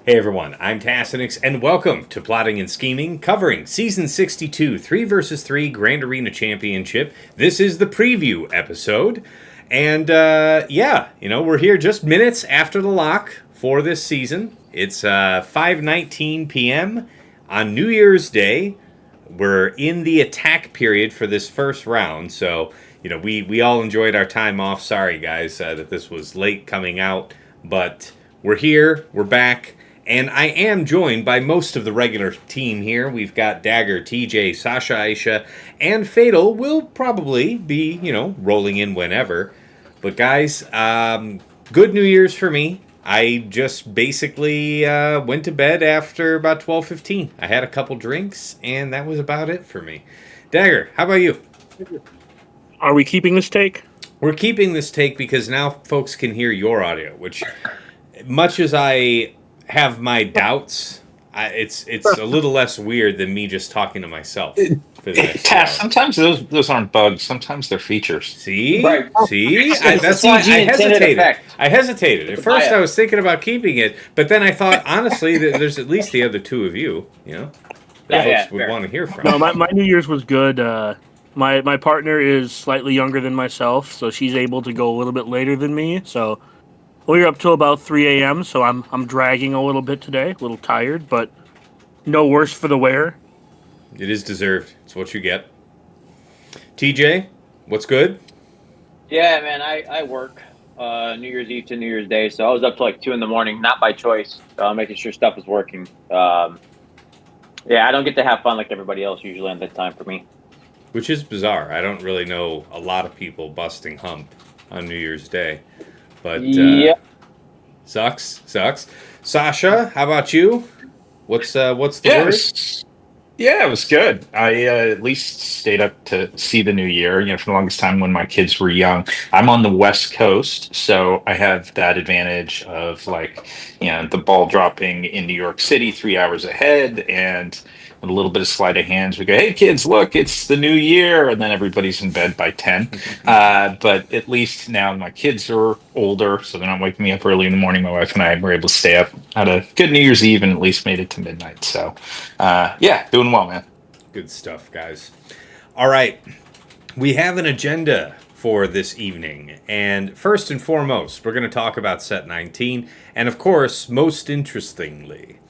Hey everyone, I'm Tassinix, and welcome to Plotting and Scheming, covering Season 62, 3 vs 3 Grand Arena Championship. This is the preview episode, and we're here just minutes after the lock for this season. It's 5:19 p.m. on New Year's Day. We're in the attack period for this first round, so, we all enjoyed our time off. Sorry, guys, that this was late coming out, but we're here, we're back. And I am joined by most of the regular team here. We've got Dagger, TJ, Sasha, Aisha, and Fatal will probably be, rolling in whenever. But guys, good New Year's for me. I just basically went to bed after about 12:15. I had a couple drinks, and that was about it for me. Dagger, how about you? Are we keeping this take? We're keeping this take because now folks can hear your audio, which, much as I have my doubts, it's a little less weird than me just talking to myself. For the next Tash, sometimes those aren't bugs. Sometimes they're features. See? Right. See? That's why I hesitated. At first, I was thinking about keeping it, but then I thought, honestly, that there's at least the other two of you, that folks would want to hear from. No, my New Year's was good. My partner is slightly younger than myself, so she's able to go a little bit later than me, so we were up till about 3 a.m., so I'm dragging a little bit today, a little tired, but no worse for the wear. It is deserved. It's what you get. TJ, what's good? Yeah, man, I work New Year's Eve to New Year's Day, so I was up till like 2 in the morning, not by choice, making sure stuff is working. I don't get to have fun like everybody else usually at that time for me. Which is bizarre. I don't really know a lot of people busting hump on New Year's Day. But sucks. Sasha, how about you? What's the word? Yeah, it was good. I at least stayed up to see the new year. For the longest time when my kids were young. I'm on the West Coast, so I have that advantage of the ball dropping in New York City 3 hours ahead, and with a little bit of sleight of hands, we go, "Hey kids, look, it's the new year," and then everybody's in bed by 10. But at least now my kids are older, so they're not waking me up early in the morning. My wife and I were able to stay up, had a good New Year's Eve, and at least made it to midnight. So, doing well, man. Good stuff, guys. All right, we have an agenda for this evening, and first and foremost, we're going to talk about set 19, and of course, most interestingly,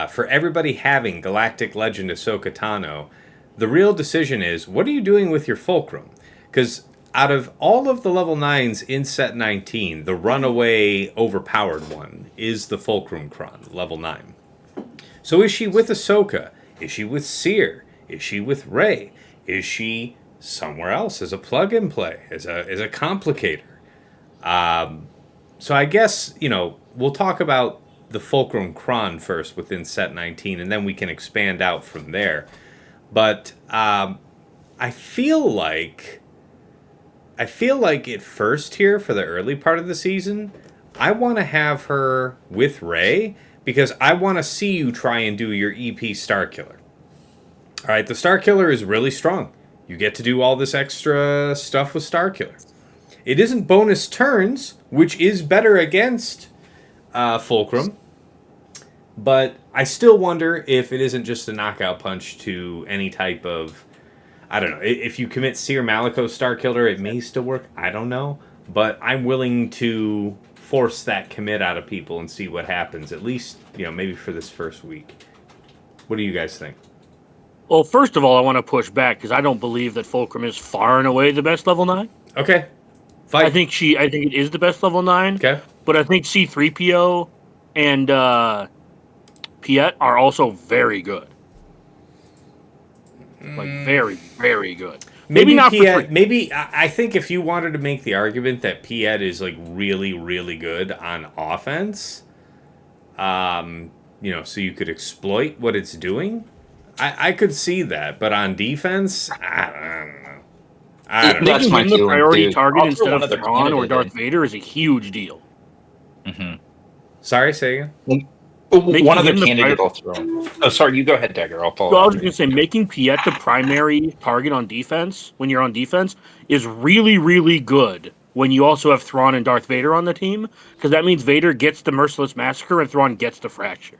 for everybody having Galactic Legend Ahsoka Tano, the real decision is, what are you doing with your Fulcrum? Because out of all of the level 9s in set 19, the runaway overpowered one is the Fulcrum Kron, level 9. So is she with Ahsoka? Is she with Seer? Is she with Rey? Is she somewhere else as a plug-and play, as a complicator? So I guess, we'll talk about the Fulcrum Kron first within set 19, and then we can expand out from there. But I feel like at first here for the early part of the season, I want to have her with Rey because I want to see you try and do your EP Starkiller. All right, the Starkiller is really strong. You get to do all this extra stuff with Starkiller. It isn't bonus turns, which is better against Fulcrum, but I still wonder if it isn't just a knockout punch to any type of, I don't know, if you commit Seer Malicos Starkiller, it may still work, I don't know, but I'm willing to force that commit out of people and see what happens, at least, maybe for this first week. What do you guys think? Well, first of all, I want to push back because I don't believe that Fulcrum is far and away the best level 9. Okay. Fight. I think it is the best level 9. Okay. But I think C3PO and Piet are also very good. Very, very good. Maybe not Piet, for maybe I think if you wanted to make the argument that Piet is really, really good on offense, so you could exploit what it's doing, I could see that. But on defense, I don't know. Making him the priority target instead of Thrawn or Darth Vader is a huge deal. Mm-hmm. Sorry, say again? One other candidate I'll throw. Oh, sorry, you go ahead, Dagger. I'll follow. So I was going to say, making Piet the primary target on defense, when you're on defense, is really, really good when you also have Thrawn and Darth Vader on the team, because that means Vader gets the Merciless Massacre and Thrawn gets the Fracture.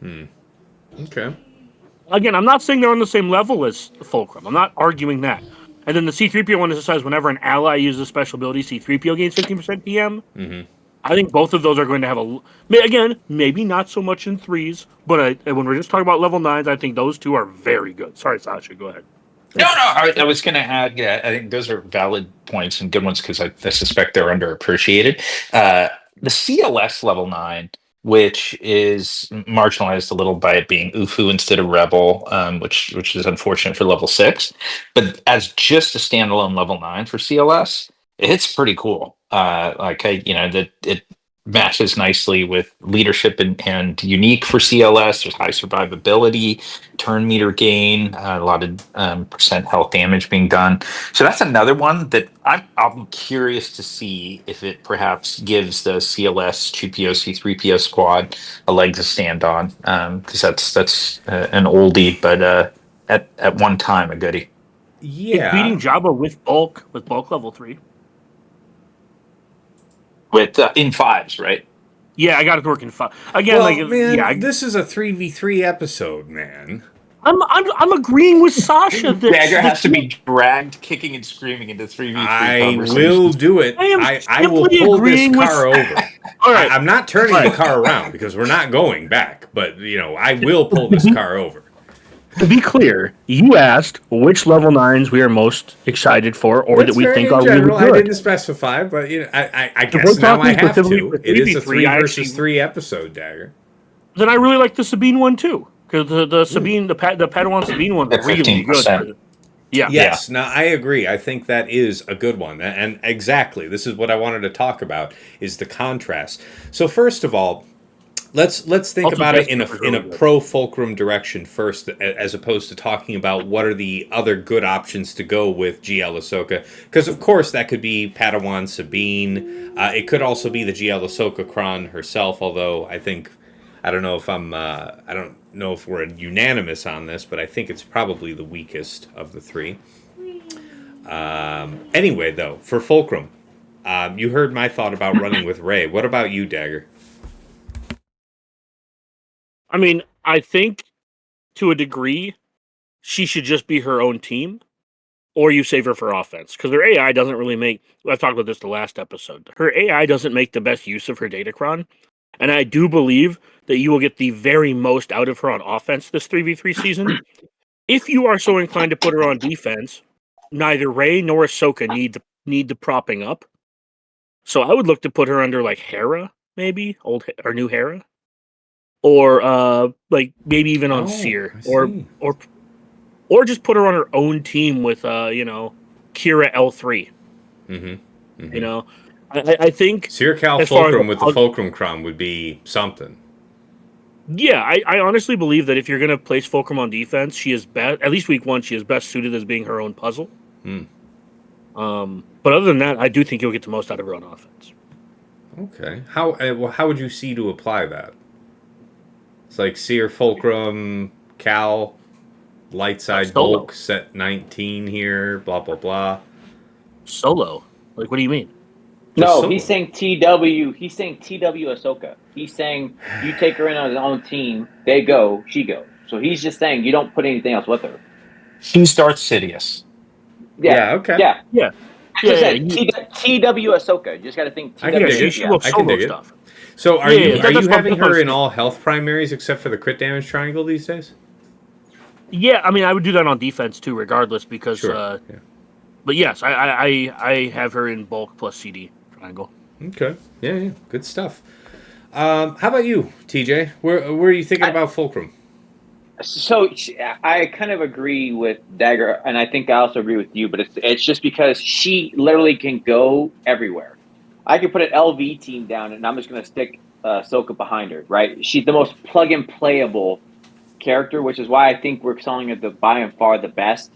Okay. Again, I'm not saying they're on the same level as Fulcrum. I'm not arguing that. And then the C-3PO one says whenever an ally uses special ability, C-3PO gains 15% PM. I think both of those are going to have again, maybe not so much in 3s, but when we're just talking about level 9s, I think those two are very good. Sorry, Sasha, go ahead. No, I was going to add, yeah, I think those are valid points and good ones because I suspect they're underappreciated. The CLS level 9, which is marginalized a little by it being UFU instead of Rebel, which is unfortunate for level 6. But as just a standalone level 9 for CLS, it's pretty cool. That it matches nicely with leadership and unique for CLS. There's high survivability, turn meter gain, a lot of percent health damage being done. So that's another one that I'll be curious to see if it perhaps gives the CLS 2PO C3PO squad a leg to stand on, because that's an oldie, but at one time a goodie. It's beating Jabba with bulk level 3. With in 5s, right? Yeah, I got it working 5. Again, this is a 3v3 episode, man. I'm agreeing with Sasha that Dagger has to be dragged kicking and screaming into 3v3 I will do it. I will pull this car over. All right. I'm not turning the car around because we're not going back, but I will pull this car over. To be clear, you asked which level 9s we are most excited for, or that we think are really good. I didn't specify, but I guess now I have to. It is a 3 versus 3 episode, Dagger. Then I really like the Sabine one too, because the Sabine, the Padawan Sabine one is really good. Yeah. Yes. Now I agree. I think that is a good one, and exactly this is what I wanted to talk about is the contrast. So first of all, let's think Also, about it in really a pro Fulcrum direction first, as opposed to talking about what are the other good options to go with GL Ahsoka. Because of course that could be Padawan Sabine. It could also be the GL Ahsoka Kron herself. Although I don't know if we're unanimous on this, but I think it's probably the weakest of the 3. Anyway, though, for Fulcrum, you heard my thought about running with Rey. What about you, Dagger? I mean, I think to a degree, she should just be her own team, or you save her for offense. Because her AI doesn't really make... I've talked about this the last episode. Her AI doesn't make the best use of her Datacron. And I do believe that you will get the very most out of her on offense this 3v3 season. If you are so inclined to put her on defense, neither Rey nor Ahsoka need the propping up. So I would look to put her under, like, Hera, maybe? Or new Hera. Or maybe even on Seer, or just put her on her own team with Kira L3. I think Seer Cal Fulcrum with the Fulcrum Crown would be something. Yeah, I honestly believe that if you're going to place Fulcrum on defense, she is best. At least week 1, she is best suited as being her own puzzle. But other than that, I do think you'll get the most out of her on offense. Okay, how would you see to apply that? It's like Seer, Fulcrum, Cal, light side bulk, set 19 here, blah, blah, blah. Solo? Like, what do you mean? No, he's saying TW. He's saying TW Ahsoka. He's saying you take her in on his own team, they go, she goes. So he's just saying you don't put anything else with her. She starts Sidious. Yeah, okay. Yeah. TW Ahsoka. You just got to think TW. I can dig it. So are you having her in all health primaries except for the crit damage triangle these days? Yeah, I mean, I would do that on defense too, regardless, because... But yes, I have her in bulk plus CD triangle. Okay. Yeah. Good stuff. How about you, TJ? Where are you thinking about Fulcrum? So I kind of agree with Dagger, and I think I also agree with you, but it's just because she literally can go everywhere. I could put an LV team down, and I'm just going to stick Ahsoka behind her, right? She's the most plug-and playable character, which is why I think we're calling it by and far the best,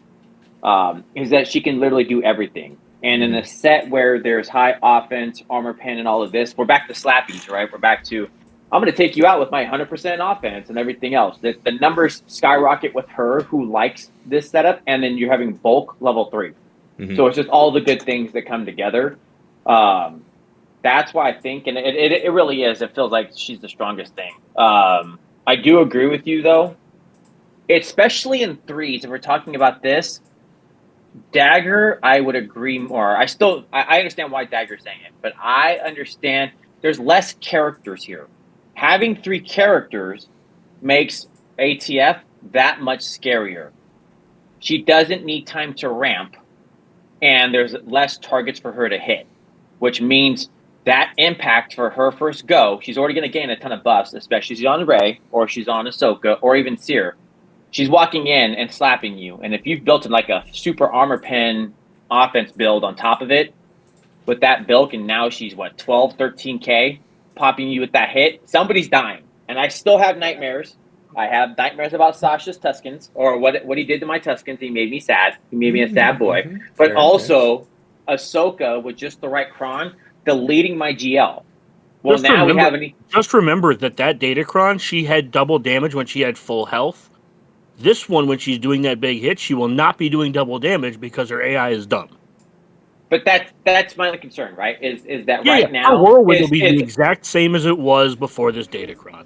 is that she can literally do everything. And in a set where there's high offense, armor pen, and all of this, we're back to slappies, right? We're back to, I'm going to take you out with my 100% offense and everything else. The numbers skyrocket with her, who likes this setup, and then you're having bulk level 3. So it's just all the good things that come together. That's why I think, and it really is. It feels like she's the strongest thing. I do agree with you though, especially in threes. If we're talking about this, Dagger, I would agree more. I understand why Dagger's saying it, but I understand there's less characters here. Having 3 characters makes ATF that much scarier. She doesn't need time to ramp, and there's less targets for her to hit, which means that impact for her first go, she's already going to gain a ton of buffs, especially if she's on Rey or she's on Ahsoka or even Seer. She's walking in and slapping you. And if you've built in like a super armor pen offense build on top of it with that bilk, and now she's what, 12, 13K popping you with that hit, somebody's dying. And I still have nightmares. I have nightmares about Sasha's Tuscans, or what he did to my Tuscans. He made me sad. He made me a sad boy. Mm-hmm. But also, Ahsoka with just the right cron, deleting my GL. Well, Just now remember- we have any. Just remember that Datacron, she had double damage when she had full health. This one, when she's doing that big hit, she will not be doing double damage because her AI is dumb. But that's my only concern, right? Is that Yeah, right now? her whirlwind will be the exact same as it was before this Datacron.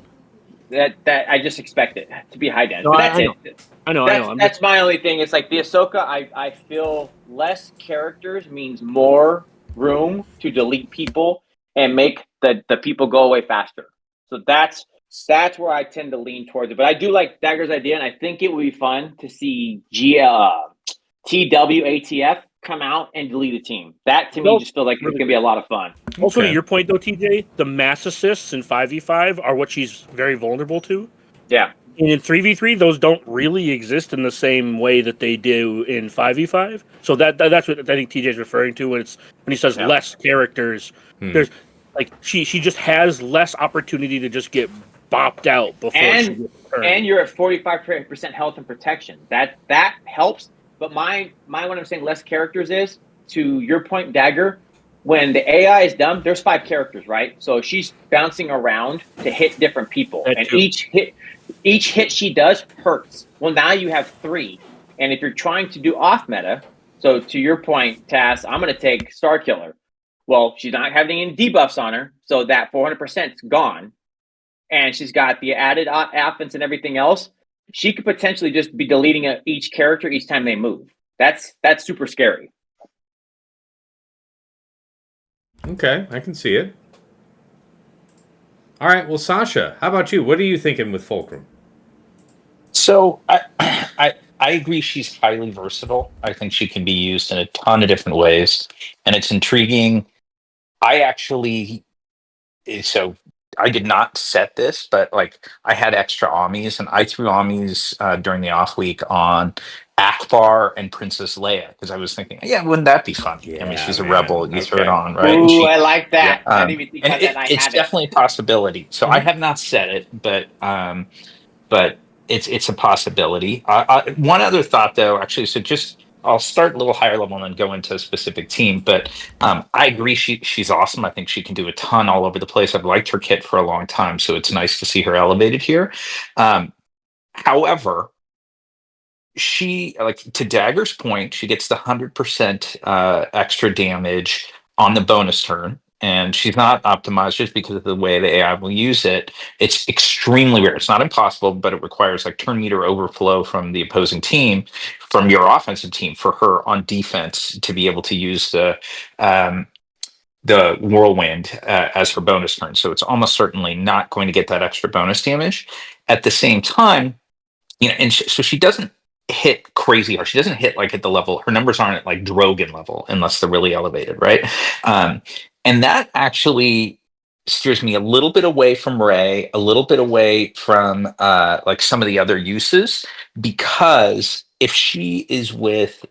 That I just expect it to be high damage. No, But that's I know. it. I know. That's my only thing. It's like the Ahsoka. I feel less characters means more room to delete people and make the people go away faster. So that's where I tend to lean towards it. But I do like Dagger's idea, and I think it would be fun to see TWATF come out and delete a team. That to me just feels like it's going to be a lot of fun. Also, Okay. to your point though, TJ, the mass assists in 5v5 are what she's very vulnerable to. Yeah. And in 3v3, those don't really exist in the same way that they do in 5v5. So that's what I think TJ's referring to when he says less characters. There's like she just has less opportunity to just get bopped out before she gets turned. And you're at 45% health and protection. That helps. But my what I'm saying less characters is, to your point, Dagger, when the AI is dumb, there's 5 characters, right? So she's bouncing around to hit different people. That's and true. each hit she does hurts. Well, now you have 3. And if you're trying to do off meta, so to your point, Tass, I'm going to take Star Killer. Well, she's not having any debuffs on her, so that 400% is gone. And she's got the added offense and everything else. She could potentially just be deleting each character each time they move. That's super scary. Okay, I can see it. All right, well, Sasha, how about you? What are you thinking with Fulcrum? So I agree she's highly versatile. I think she can be used in a ton of different ways, and it's intriguing. So I did not set this, but like I had extra Amis, and I threw Amis during the off week on Akbar and Princess Leia because I was thinking, yeah, wouldn't that be fun? I mean, she's a man. rebel. You throw it Okay. on, right? Ooh, And she, I like that. I didn't even think and about that. it's definitely a possibility. So I have not set it, but it's a possibility. One other thought, though, actually, so just I'll start a little higher level and then go into a specific team. But I agree, she's awesome. I think she can do a ton all over the place. I've liked her kit for a long time, so it's nice to see her elevated here. However, she, like to Dagger's point, she gets the 100% extra damage on the bonus turn. And she's not optimized just because of the way the AI will use it. It's extremely rare. It's not impossible, but it requires like turn meter overflow from the opposing team, from your offensive team, for her on defense to be able to use the whirlwind as her bonus turn. So it's almost certainly not going to get that extra bonus damage. At the same time, and so she doesn't hit crazy hard. She doesn't hit like at the level. Her numbers aren't at like Drogon level unless they're really elevated, right? And that actually steers me a little bit away from Rey, a little bit away from like some of the other uses, because if she is with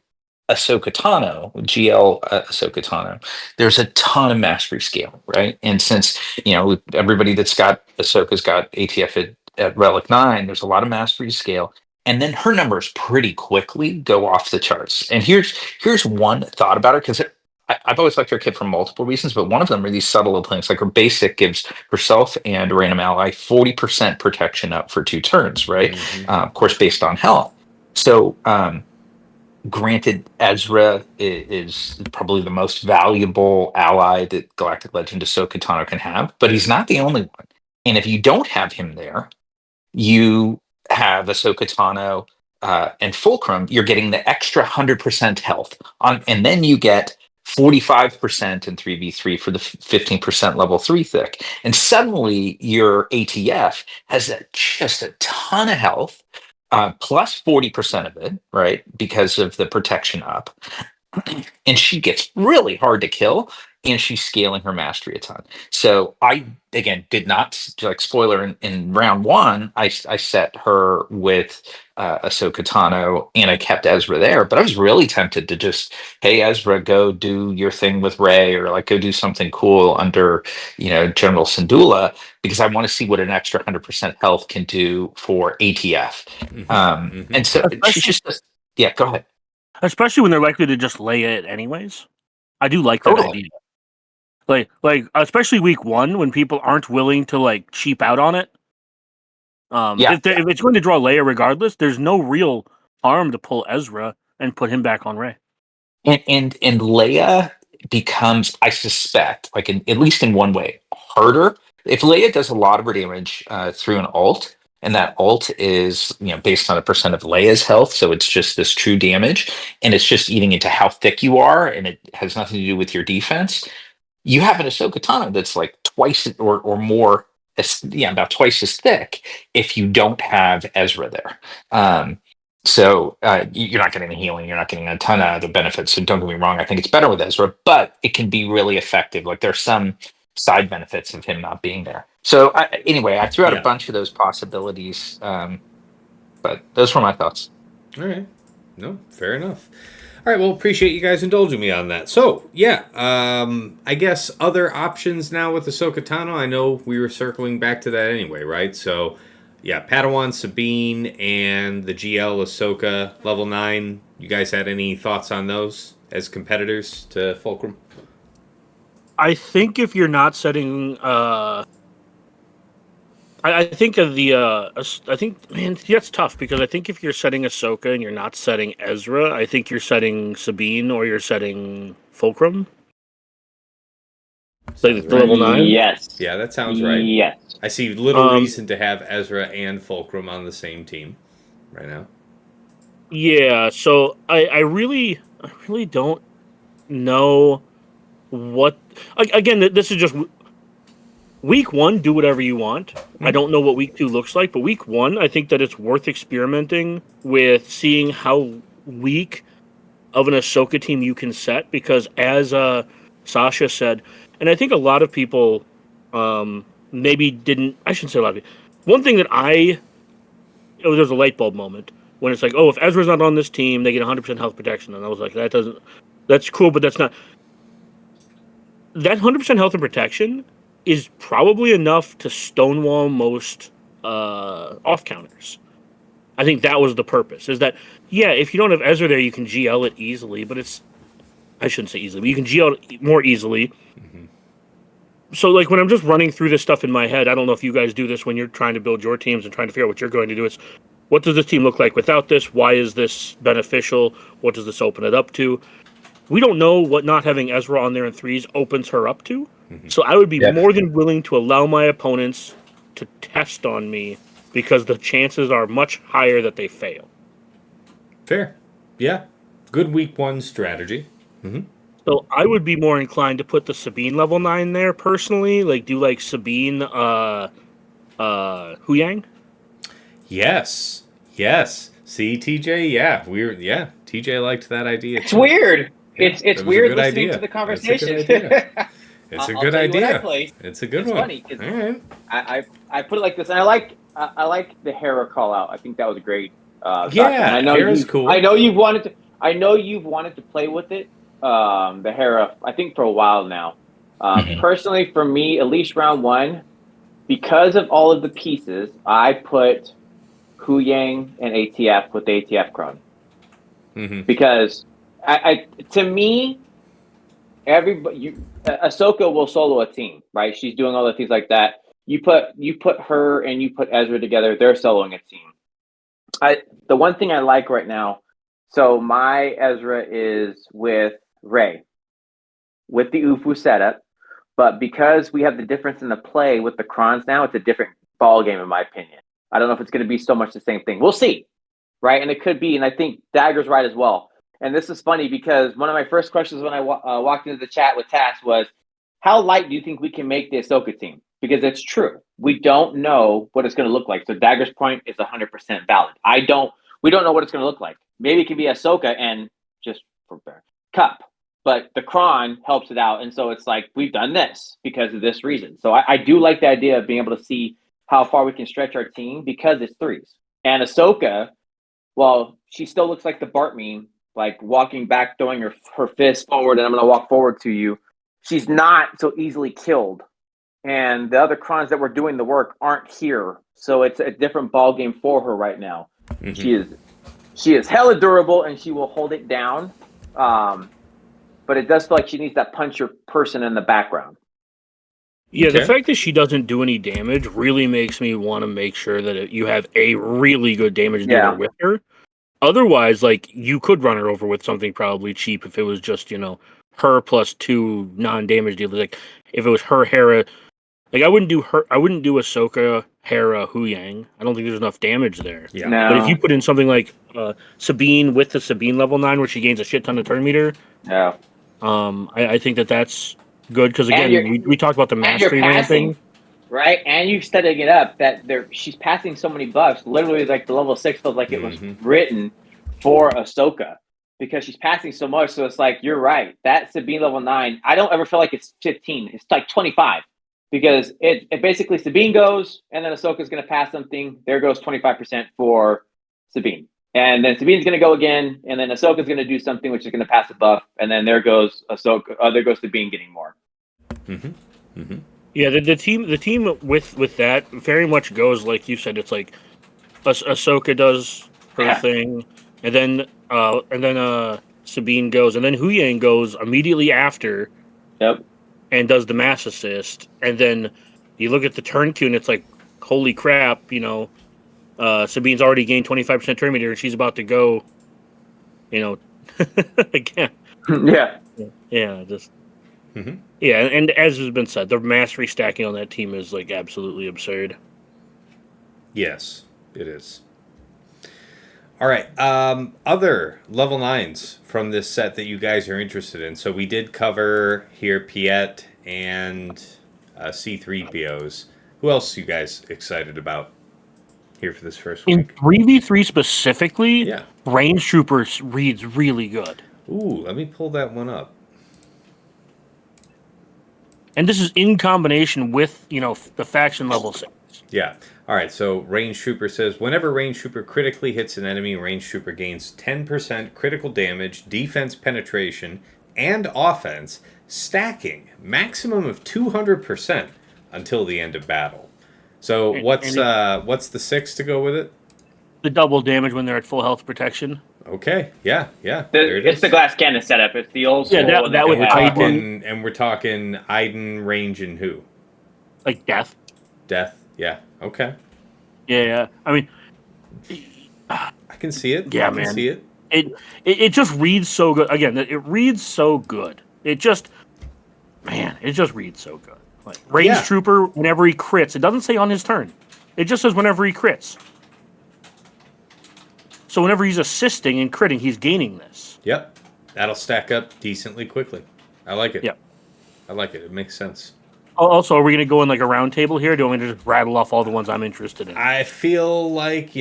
Ahsoka Tano, GL Ahsoka Tano, there's a ton of mastery scale, right? And since everybody that's got Ahsoka's got ATF at Relic 9, there's a lot of mastery scale. And then her numbers pretty quickly go off the charts. And here's one thought about her, because I've always liked her kit for multiple reasons, but one of them are these subtle little things. Like her basic gives herself and a random ally 40% protection up for 2 turns, right? Of course, based on health. So Granted, Ezra is probably the most valuable ally that Galactic Legend Ahsoka Tano can have, but he's not the only one. And if you don't have him there, you have Ahsoka Tano and Fulcrum. You're getting the extra 100% health on, and then you get 45% in 3v3 for the 15% level 3 thick. And suddenly your ATF has just a ton of health, plus 40% of it, right? Because of the protection up. And she gets really hard to kill, and she's scaling her mastery a ton. So I again did not, like, spoiler, in round one I set her with Ahsoka Tano, and I kept Ezra there, but I was really tempted to just, hey Ezra, go do your thing with Rey, or like go do something cool under General Syndulla, because I want to see what an extra 100% health can do for ATF. And so she's Especially, just, yeah, go ahead. especially when they're likely to just lay it anyways. I do like that Totally. idea. Like especially week one when people aren't willing to like cheap out on it. Yeah. If it's going to draw Leia regardless, there's no real harm to pull Ezra and put him back on Rey. And Leia becomes, I suspect, like at least in one way, harder. If Leia does a lot of her damage through an ult, and that ult is based on a percent of Leia's health, so it's just this true damage, and it's just eating into how thick you are, and it has nothing to do with your defense. You have an Ahsoka Tano that's like twice or more, about twice as thick if you don't have Ezra there. So you're not getting the healing, you're not getting a ton of other benefits. So don't get me wrong, I think it's better with Ezra, but it can be really effective. Like there's some side benefits of him not being there. So anyway, I threw out a bunch of those possibilities, but those were my thoughts. All right. No, fair enough. All right, well, appreciate you guys indulging me on that. So, yeah, I guess other options now with Ahsoka Tano. I know we were circling back to that anyway, right? So, yeah, Padawan Sabine and the GL Ahsoka level 9. You guys had any thoughts on those as competitors to Fulcrum? I think if you're not setting, I think of the, I think, man, that's tough because I think if you're setting Ahsoka and you're not setting Ezra, I think you're setting Sabine or you're setting Fulcrum. Like the level 9? Yes. Yeah, that sounds right. Yes. I see little reason to have Ezra and Fulcrum on the same team right now. Yeah, so I really don't know what. Again, this is just week one. Do whatever you want. I don't know what week two looks like, but week one, I think that it's worth experimenting with seeing how weak of an Ahsoka team you can set, because as Sasha said, and I think a lot of people maybe didn't. I shouldn't say a lot of people. One thing that there's a light bulb moment when it's like, oh, if Ezra's not on this team, they get 100% health protection, and I was like, that's cool, but that's not. That 100% health and protection is probably enough to stonewall most off counters. I think that was the purpose. Is that, yeah, if you don't have Ezra there, you can GL it easily, but I shouldn't say easily, but you can GL it more easily. Mm-hmm. So, like, when I'm just running through this stuff in my head, I don't know if you guys do this when you're trying to build your teams and trying to figure out what you're going to do. It's, what does this team look like without this? Why is this beneficial? What does this open it up to? We don't know what not having Ezra on there in threes opens her up to. Mm-hmm. So I would be more than willing to allow my opponents to test on me, because the chances are much higher that they fail. Fair. Yeah. Good week one strategy. Mm-hmm. So I would be more inclined to put the Sabine level 9 there personally. Like, do like Sabine Huyang? Yes. See, TJ, TJ liked that idea. It's weird. Yeah, it's weird listening to the conversation. It's a good idea. It's a good one. Funny because I put it like this, and I like the Hera call out. I think that was a great. Yeah, I know Hera's cool. I know you've wanted to play with it. The Hera, I think, for a while now. Personally, for me, at least round one, because of all of the pieces, I put Huyang and ATF with the ATF Crone. Because to me, Ahsoka will solo a team, right? She's doing all the things like that. You put her and you put Ezra together, they're soloing a team. The one thing I like right now, So my Ezra is with Ray, with the Ufu setup. But because we have the difference in the play with the Krons now, it's a different ball game, in my opinion. I don't know if it's going to be so much the same thing. We'll see, right? And it could be, and I think Dagger's right as well. And this is funny because one of my first questions when I walked into the chat with Tass was, how light do you think we can make the Ahsoka team? Because it's true. We don't know what it's going to look like. So Dagger's point is 100% valid. We don't know what it's going to look like. Maybe it can be Ahsoka and just for Cup. But the Kron helps it out. And so it's like, we've done this because of this reason. So I do like the idea of being able to see how far we can stretch our team because it's threes. And Ahsoka, well, she still looks like the Bart meme, like walking back, throwing her fist forward, and I'm going to walk forward to you. She's not so easily killed. And the other Krons that were doing the work aren't here. So it's a different ball game for her right now. Mm-hmm. She is hella durable, and she will hold it down. But it does feel like she needs that puncher person in the background. Yeah, okay. The fact that she doesn't do any damage really makes me want to make sure that you have a really good damage dealer with her. Otherwise, like, you could run her over with something probably cheap if it was just, her plus 2 non-damage dealers. Like, if it was her, Hera, like, I wouldn't do Ahsoka, Hera, Huyang. I don't think there's enough damage there. Yeah. No. But if you put in something like Sabine with the Sabine level 9 where she gains a shit ton of turn meter, I think that's good because, again, we talked about the mastery ramping. Right? And you're setting it up that she's passing so many buffs. Literally, like, the level 6 feels like it was written for Ahsoka because she's passing so much. So it's like, you're right. That Sabine level 9, I don't ever feel like it's 15. It's like 25 because it basically Sabine goes and then Ahsoka's going to pass something. There goes 25% for Sabine. And then Sabine's going to go again, and then Ahsoka's going to do something which is going to pass a buff, and then there goes Ahsoka. There goes Sabine getting more. Mm-hmm. Mm-hmm. Yeah, the team with that very much goes like you said. It's like Ahsoka does her thing, and then Sabine goes, and then Huyang goes immediately after. Yep. And does the mass assist, and then you look at the turn queue, and it's like, holy crap, Sabine's already gained 25% turn meter, and she's about to go, again. Yeah. Yeah, just. Mm-hmm. Yeah, and as has been said, the mastery stacking on that team is like absolutely absurd. Yes, it is. All right, other level 9s from this set that you guys are interested in. So we did cover here Piet and C3POs. Who else are you guys excited about here for this first week? In 3v3 specifically, yeah. Range Troopers reads really good. Ooh, let me pull that one up. And this is in combination with, the faction level 6. Yeah. All right, so Range Trooper says, whenever Range Trooper critically hits an enemy, Range Trooper gains 10% critical damage, defense penetration, and offense, stacking maximum of 200% until the end of battle. So what's the 6 to go with it? The double damage when they're at full health protection. Okay, yeah. It's the glass cannon setup. It's the old school. Yeah, that would we're talking Iden, Range, and who? Like Death. Death, yeah. Okay. Yeah. I mean, I can see it. Yeah, I can see it. It just reads so good. Again, it reads so good. It just reads so good. Like Range Trooper, whenever he crits, it doesn't say on his turn. It just says whenever he crits. So whenever he's assisting and critting, he's gaining this. Yep. That'll stack up decently quickly. I like it. Yep. I like it. It makes sense. Also, are we going to go in like a round table here? Or do you want me to just rattle off all the ones I'm interested in? I feel like,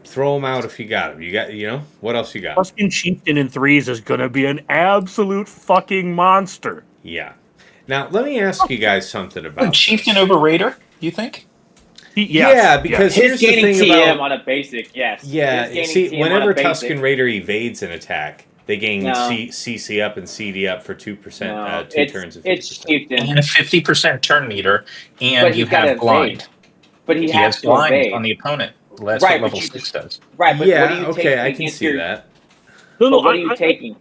throw them out if you got them. You got, what else you got? Tusken Chieftain in 3s is going to be an absolute fucking monster. Yeah. Now, let me ask you guys something about Chieftain over Raider, you think? Yeah, because here's the thing TM about... on a basic, yes. Yeah, see, whenever Tusken Raider evades an attack, they gain CC up and CD up for 2%, 2 turns of 50%. It's Chieftain. And a 50% turn meter, and you have blind. But he has to blind evade on the opponent. That's what level 6 does. Right, but yeah, what are you okay, I can see that. What are you taking?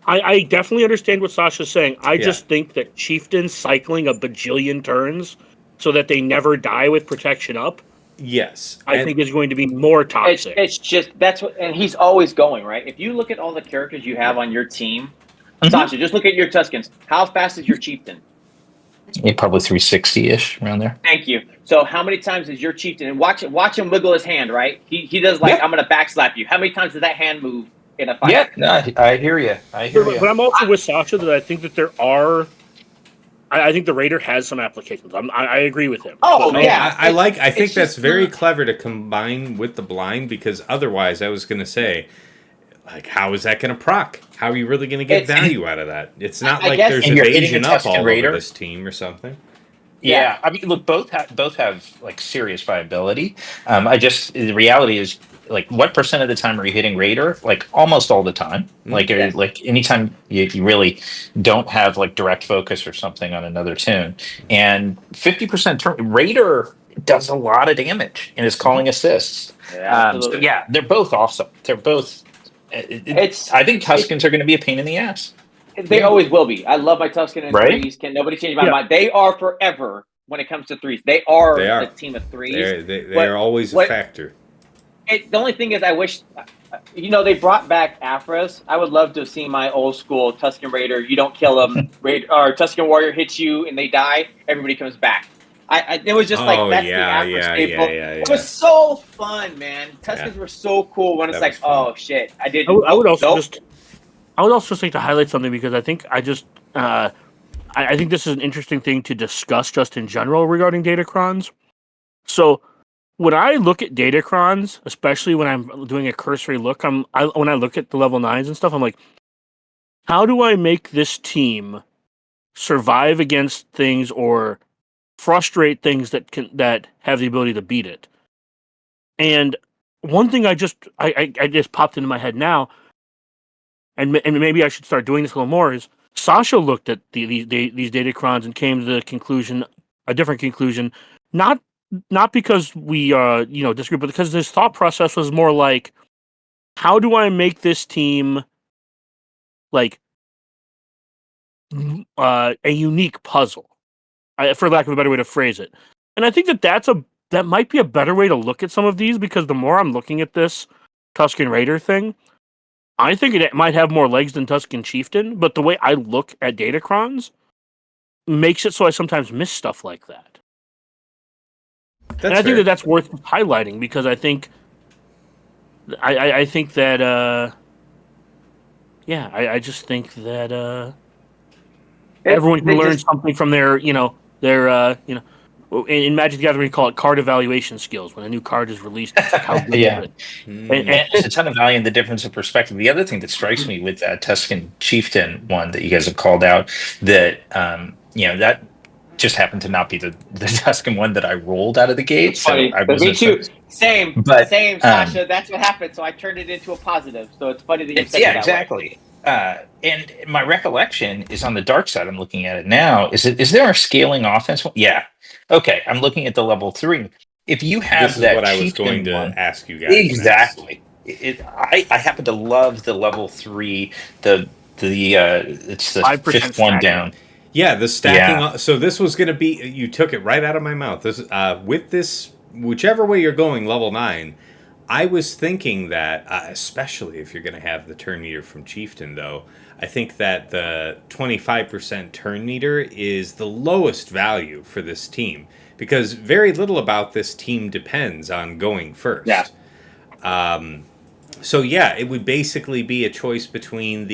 I definitely understand what Sasha's saying. I just think that Chieftain cycling a bajillion turns so that they never die with protection up Yes. I think is going to be more toxic. It's just that's what, and he's always going right. If you look at all the characters you have on your team, Sasha, just look at your Tuscans. How fast is your chieftain? Yeah, probably 360-ish around there. Thank you. So how many times is your chieftain, and watch him wiggle his hand, right? He does like, Yeah. I'm gonna backslap you. How many times does that hand move in a fight? Yeah, no, I hear you. But I'm also with Sasha that I think that there are. I think the Raider has some applications. I agree with him. Oh, But yeah. I think that's just very not- clever to combine with the blind, because otherwise I was going to say, like, how is that going to proc? How are you really going to get value out of that? It's not I like guess- there's And you're hitting evasion a up Tusken all Raider. over this team or something. Yeah, I mean, look, both have like serious viability. The reality is, like, what percent of the time are you hitting Raider? Like almost all the time. Yes. Like anytime you really don't have like direct focus or something on another tune, and 50% Raider does a lot of damage and is calling assists. Yeah, So absolutely. yeah, they're both awesome. They're both. I think Tuskens are going to be a pain in the ass. They always will be. I love my Tuscan and Right? threes. Can nobody change my mind? They are forever when it comes to threes. They are the team of threes. They are always a factor. The only thing is, I wish, they brought back Afras. I would love to see my old school Tuscan Raider. You don't kill them, or Tuscan Warrior hits you and they die. Everybody comes back. It was just like that's the Afra staple. It was so fun, man. Tuscans were so cool when it's like, oh shit, I did. I would also just like to highlight something, because I think I think this is an interesting thing to discuss just in general regarding datacrons. So when I look at datacrons, especially when I'm doing a cursory look, when I look at the level 9s and stuff, I'm like, how do I make this team survive against things or frustrate things that have the ability to beat it? And one thing I just popped into my head now, and maybe I should start doing this a little more, is Sasha looked at these datacrons and came to a different conclusion, not because we disagree, but because his thought process was more like, how do I make this team like a unique puzzle, for lack of a better way to phrase it. And I think that might be a better way to look at some of these, because the more I'm looking at this Tusken Raider thing, I think it might have more legs than Tusken Chieftain, but the way I look at datacrons makes it so I sometimes miss stuff like that. And I think that's worth highlighting, because I think I think that I just think that everyone can learn something from their in Magic the Gathering we call it card evaluation skills. When a new card is released, it's like, how good is it? And there's a ton of value in the difference of perspective. The other thing that strikes me with that Tusken Chieftain one that you guys have called out, that that just happened to not be the Tusken one that I rolled out of the gate. So I me too. Same, Sasha. That's what happened. So I turned it into a positive. So it's funny that you said that. Exactly. And my recollection is on the dark side. I'm looking at it now. Is there a scaling offense? Yeah. Okay. I'm looking at the level 3. If you have this is what I was going to ask you guys. Exactly. I happen to love the level 3. It's the 5th one down. Yeah, the stacking. Yeah. So this was going to be. You took it right out of my mouth. This with this, whichever way you're going, level 9. I was thinking that, especially if you're going to have the turn meter from Chieftain, though, I think that the 25% turn meter is the lowest value for this team, because very little about this team depends on going first. Yeah. So yeah, it would basically be a choice between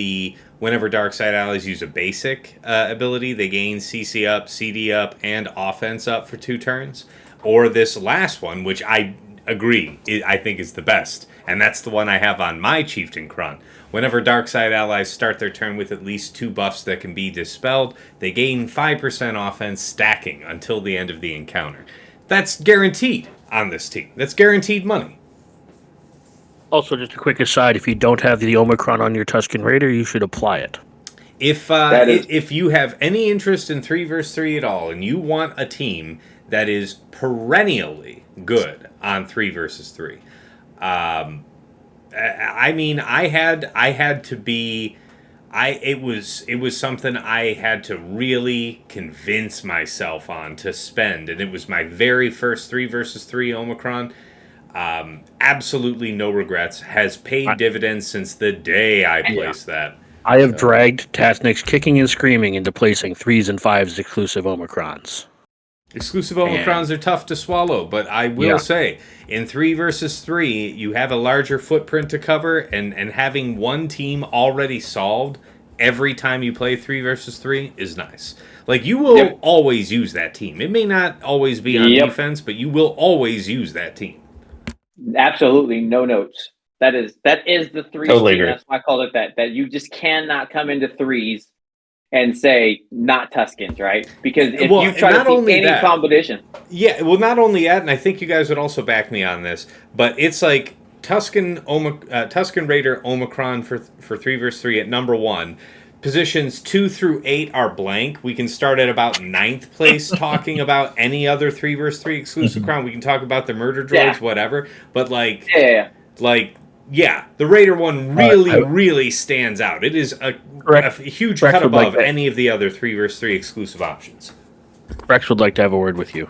whenever Darkside allies use a basic ability, they gain CC up, CD up, and offense up for 2 turns, or this last one, which I agree, I think is the best, and that's the one I have on my Chieftain Cron. Whenever Darkside allies start their turn with at least 2 buffs that can be dispelled, they gain 5% offense stacking until the end of the encounter. That's guaranteed on this team. That's guaranteed money. Also, just a quick aside, if you don't have the Omicron on your Tusken Raider, you should apply it. If you have any interest in 3 vs 3 at all, and you want a team that is perennially good on 3 vs 3, I mean, I had to be it was something I had to really convince myself on to spend, and it was my very first 3 versus 3 Omicron. Absolutely no regrets. Has paid dividends since the day I placed that. I have dragged Tasniks kicking and screaming into placing 3s and 5s exclusive Omicrons. Exclusive Omicrons are tough to swallow, but I will say, in 3 versus 3, you have a larger footprint to cover, and having one team already solved every time you play 3 versus 3 is nice. Like, you will always use that team. It may not always be on defense, but you will always use that team. Absolutely, no notes. That is the 3 Totally scheme. That's why I called it that. That you just cannot come into 3s and say not Tuskens, right? Because if you try to see any competition. Yeah, well, not only that, and I think you guys would also back me on this, but it's like Tusken Raider Omicron for 3 versus 3 at number 1. Positions 2 through 8 are blank. We can start at about 9th place talking about any other 3 versus 3 exclusive crown. We can talk about the murder droids, whatever. But the Raider one really stands out. It is a huge cut above any of the other 3 versus 3 exclusive options. Rex would like to have a word with you.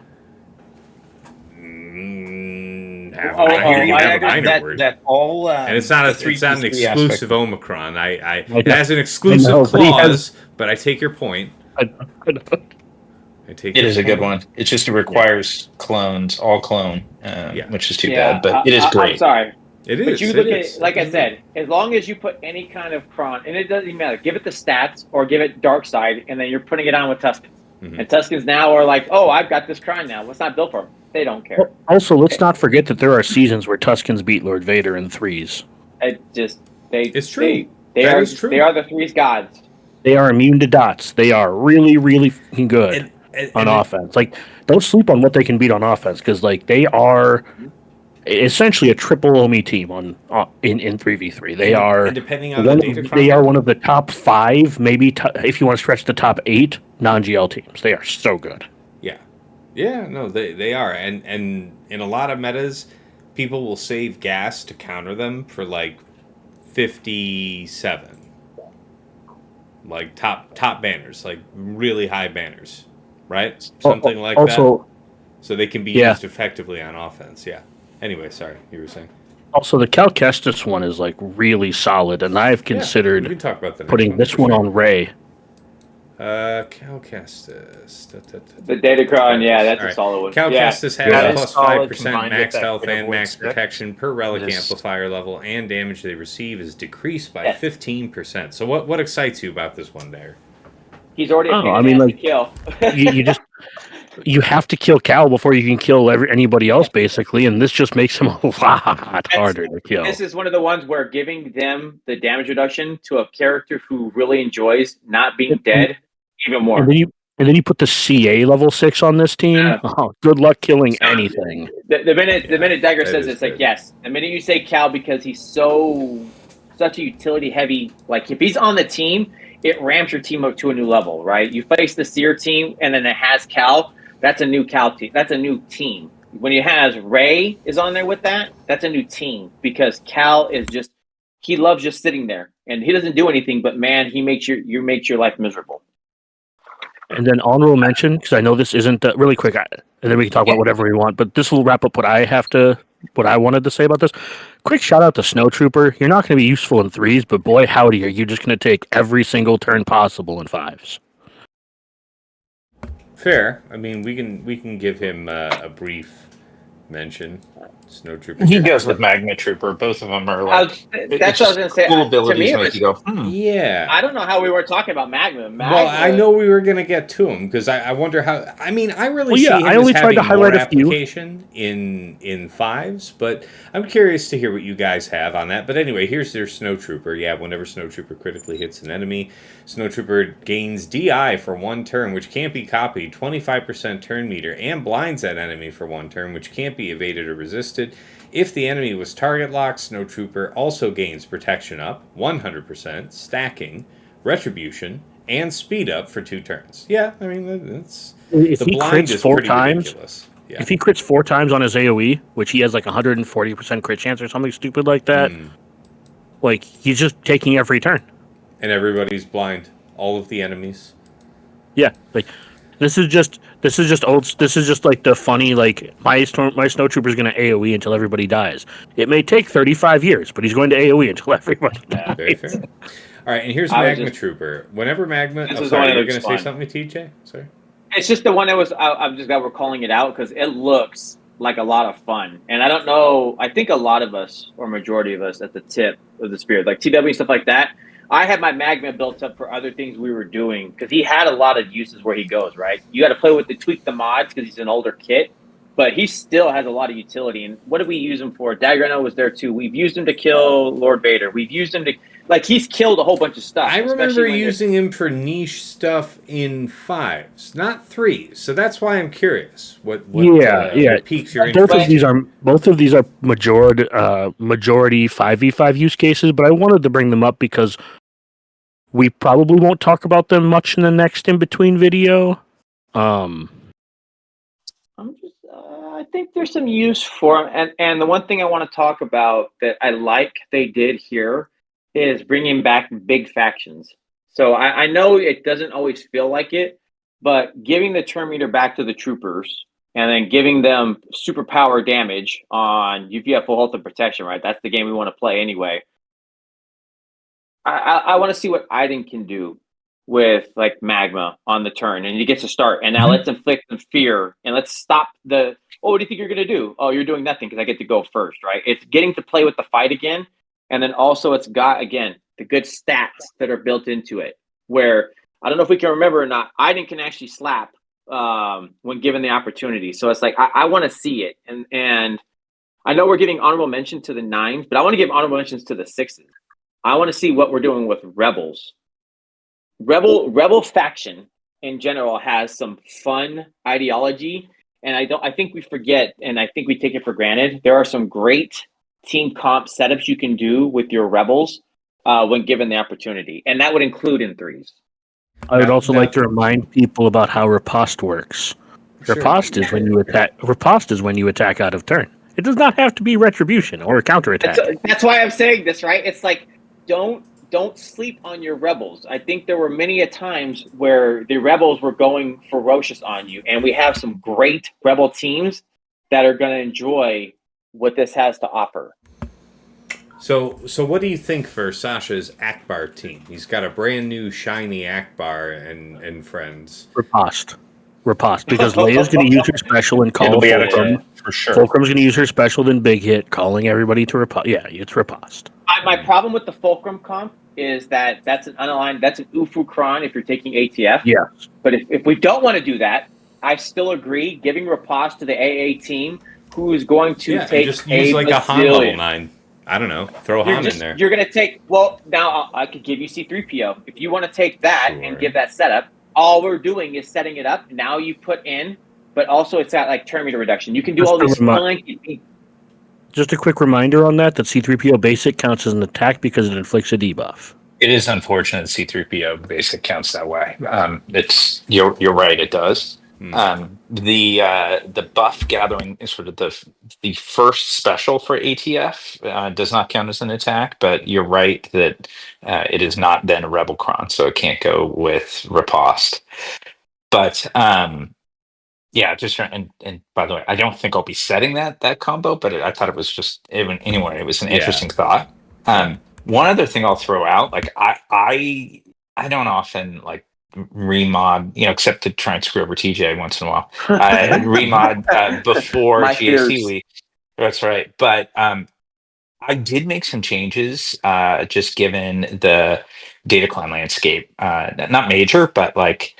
That all and it's not an exclusive Omicron. It has an exclusive clause, but I take your point. It is a good one. It's just it requires clones, all clone, which is too bad, but it is great. I'm sorry. It is. But you look at, like I said, as long as you put any kind of cron, and it doesn't even matter, give it the stats or give it dark side, and then you're putting it on with Tuskens. Mm-hmm. And Tuskens now are like, oh, I've got this cron now. What's not built for them? They don't care. Also, let's not forget that there are seasons where Tuskens beat Lord Vader in 3s. It's true. They are the 3's gods. They are immune to dots. They are really, really good on offense. Like, don't sleep on what they can beat on offense, because they are essentially a triple Omi team in 3v3. They are, depending on the data they are one of the top 5, maybe if you want to stretch the top 8 non-GL teams. They are so good. Yeah, no, they are, and in a lot of metas, people will save gas to counter them for 57, top banners, really high banners, right? Something like that. So they can be used effectively on offense. Yeah. Anyway, sorry, you were saying. Also, the Cal Kestis one is really solid, and I've considered we can talk about putting this one on Ray. Cal Kestis. The Datacron, that's a solid one. Cal Kestis has plus 5% max health and max protection per relic amplifier level, and damage they receive is decreased by 15%. So what excites you about this one there? He's already to kill. you have to kill Cal before you can kill anybody else, basically, and this just makes him a lot harder to kill. This is one of the ones where giving them the damage reduction to a character who really enjoys not being dead even more. And then you put the CA level 6 on this team. Good luck killing anything. The minute Dagger says it's yes. The minute you say Cal, because he's such a utility heavy, if he's on the team, it ramps your team up to a new level, right? You face the Seer team, and then it has Cal. That's a new Cal team. That's a new team. When it has Ray is on there with that, that's a new team, because Cal is he loves just sitting there, and he doesn't do anything, but man, he makes your life miserable. And then honorable mention, because I know this isn't really quick, and then we can talk about whatever we want, but this will wrap up what I wanted to say about this. Quick shout out to Snowtrooper. You're not going to be useful in 3s, but boy howdy, are you just going to take every single turn possible in 5s. Fair. I mean, we can give him a brief mention. Snowtrooper. He goes with Magma Trooper. Both of them are that's what I was going to say. Cool abilities to me, make you go, Yeah. I don't know how we were talking about Magma. Well, I know we were going to get to him, because I wonder how. I mean, I really see him I only as tried having to highlight more a few application in 5s, but I'm curious to hear what you guys have on that. But anyway, here's their Snowtrooper. Yeah, whenever Snowtrooper critically hits an enemy, Snowtrooper gains DI for 1 turn, which can't be copied, 25% turn meter, and blinds that enemy for 1 turn, which can't be evaded or resisted. If the enemy was target locked, Snowtrooper also gains protection up, 100%, stacking, retribution, and speed up for 2 turns. Yeah, I mean, that's... If he crits 4 times, ridiculous. Yeah. If he crits 4 times on his AoE, which he has 140% crit chance or something stupid like that, he's just taking every turn. And everybody's blind. All of the enemies. Yeah, like this is just old. This is just like the funny like my snowtrooper's going to AOE until everybody dies. It may take 35 years, but he's going to AOE until everybody Yeah. Very dies. fair. All right, and here's I was Magma just- Trooper. Whenever Magma... This Oh, is the one sorry, that you were looks going to say fun. something, TJ? Sorry. It's just the one that was. I'm just glad we're calling it out because it looks like a lot of fun, and I don't know. I think a lot of us, or majority of us, at the tip of the spear, like TW and stuff like that. I had my magma built up for other things we were doing because he had a lot of uses where he goes. Right, you got to play with tweak the mods because he's an older kit, but he still has a lot of utility. And what do we use him for? Dagrano was there too. We've used him to kill Lord Vader. We've used him to he's killed a whole bunch of stuff. I remember especially when using him for niche stuff in 5s, not 3s. So that's why I'm curious. What piques your interest? Both of these are majority 5v5 use cases, but I wanted to bring them up because we probably won't talk about them much in the next in between video. I think there's some use for them. And the one thing I want to talk about that I like they did here is bringing back big factions. So I know it doesn't always feel like it, but giving the turn meter back to the troopers and then giving them superpower damage on if you have full health and protection, right? That's the game we want to play anyway. I want to see what Iden can do with like magma on the turn, and he gets to start. And now let's inflict some fear and let's stop the. Oh, what do you think you're gonna do? Oh, you're doing nothing because I get to go first, right? It's getting to play with the fight again, and then also it's got again the good stats that are built into it. Where I don't know if we can remember or not, Iden can actually slap when given the opportunity. So it's like I want to see it, and I know we're giving honorable mention to the 9s, but I want to give honorable mentions to the 6s. I want to see what we're doing with Rebels. Rebel faction in general has some fun ideology, and I think we forget, and I think we take it for granted. There are some great team comp setups you can do with your Rebels when given the opportunity, and that would include in 3s. I would also like to remind people about how riposte works. Sure. Riposte is when you attack. Riposte is when you attack out of turn. It does not have to be retribution or counterattack. That's why I'm saying this, right? It's like don't sleep on your Rebels. I think there were many a times where the Rebels were going ferocious on you, and we have some great Rebel teams that are going to enjoy what this has to offer. So what do you think for Sasha's Akbar team? He's got a brand new shiny Akbar and friends. Riposte, because Leia's going to use her special and call Fulcrum. For sure. Fulcrum's going to use her special, then Big Hit, calling everybody to riposte. Yeah, it's riposte. My problem with the Fulcrum comp is that that's an unaligned, that's an Ufu Kron if you're taking ATF. Yes. But if we don't want to do that, I still agree giving riposte to the AA team who is going to take just use like a Han level 9. I don't know. Throw Han in there. You're going to take, well, now I could give you C3PO. If you want to take that and give that setup, all we're doing is setting it up. Now you put in, but also it's at like turn meter reduction. You can do all these funky. Just a quick reminder on that C3PO basic counts as an attack because it inflicts a debuff. It is unfortunate C3PO basic counts that way. It's you're right, it does. The buff gathering is sort of the first special for ATF does not count as an attack, but you're right that it is not then a Rebel Cron, so it can't go with riposte. But yeah, just and by the way, I don't think I'll be setting that combo, but I thought it was just anyway. It was an interesting thought. One other thing I'll throw out, like I don't often like remod, except to try and screw over TJ once in a while. Remod before GAC week. That's right, but I did make some changes, just given the dataclan landscape. Not major, but like.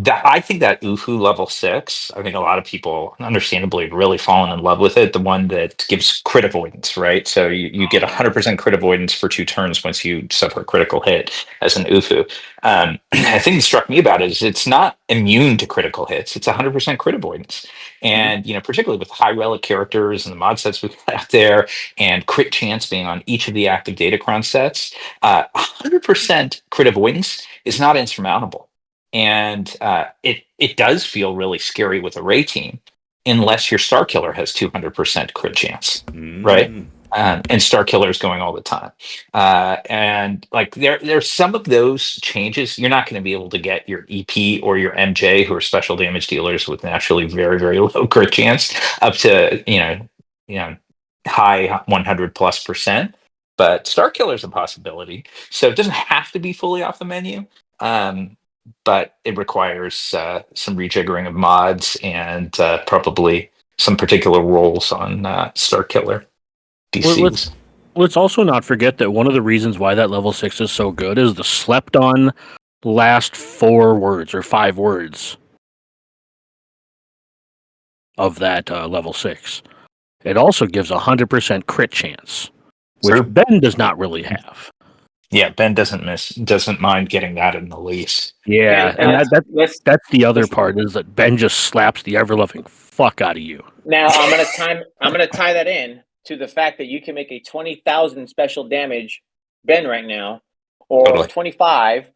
I think that Ufu level 6, I think a lot of people understandably have really fallen in love with it. The one that gives crit avoidance, right? So you get 100% crit avoidance for 2 turns once you suffer a critical hit as an Ufu. The thing that struck me about it is it's not immune to critical hits. It's 100% crit avoidance. And, particularly with high relic characters and the mod sets we've got out there and crit chance being on each of the active Datacron sets, 100% crit avoidance is not insurmountable. And it does feel really scary with a Ray team, unless your Star Killer has 200% crit chance, right? And Star Killer is going all the time. And like there's some of those changes you're not going to be able to get your EP or your MJ, who are special damage dealers with naturally very, very low crit chance, up to high 100+%. But Star Killer is a possibility, so it doesn't have to be fully off the menu. Um, but it requires some rejiggering of mods and probably some particular roles on Star Killer DCs. Let's also not forget that one of the reasons why that level 6 is so good is the slept on last 4 words or 5 words of that level 6. It also gives 100% crit chance, which Sure. Ben does not really have. Yeah, Ben doesn't mind getting that in the lease. Yeah, And, and let's that's the other part is that Ben just slaps the ever loving fuck out of you. now I'm gonna tie that in to the fact that you can make a 20,000 special damage Ben right now, or Totally. 25,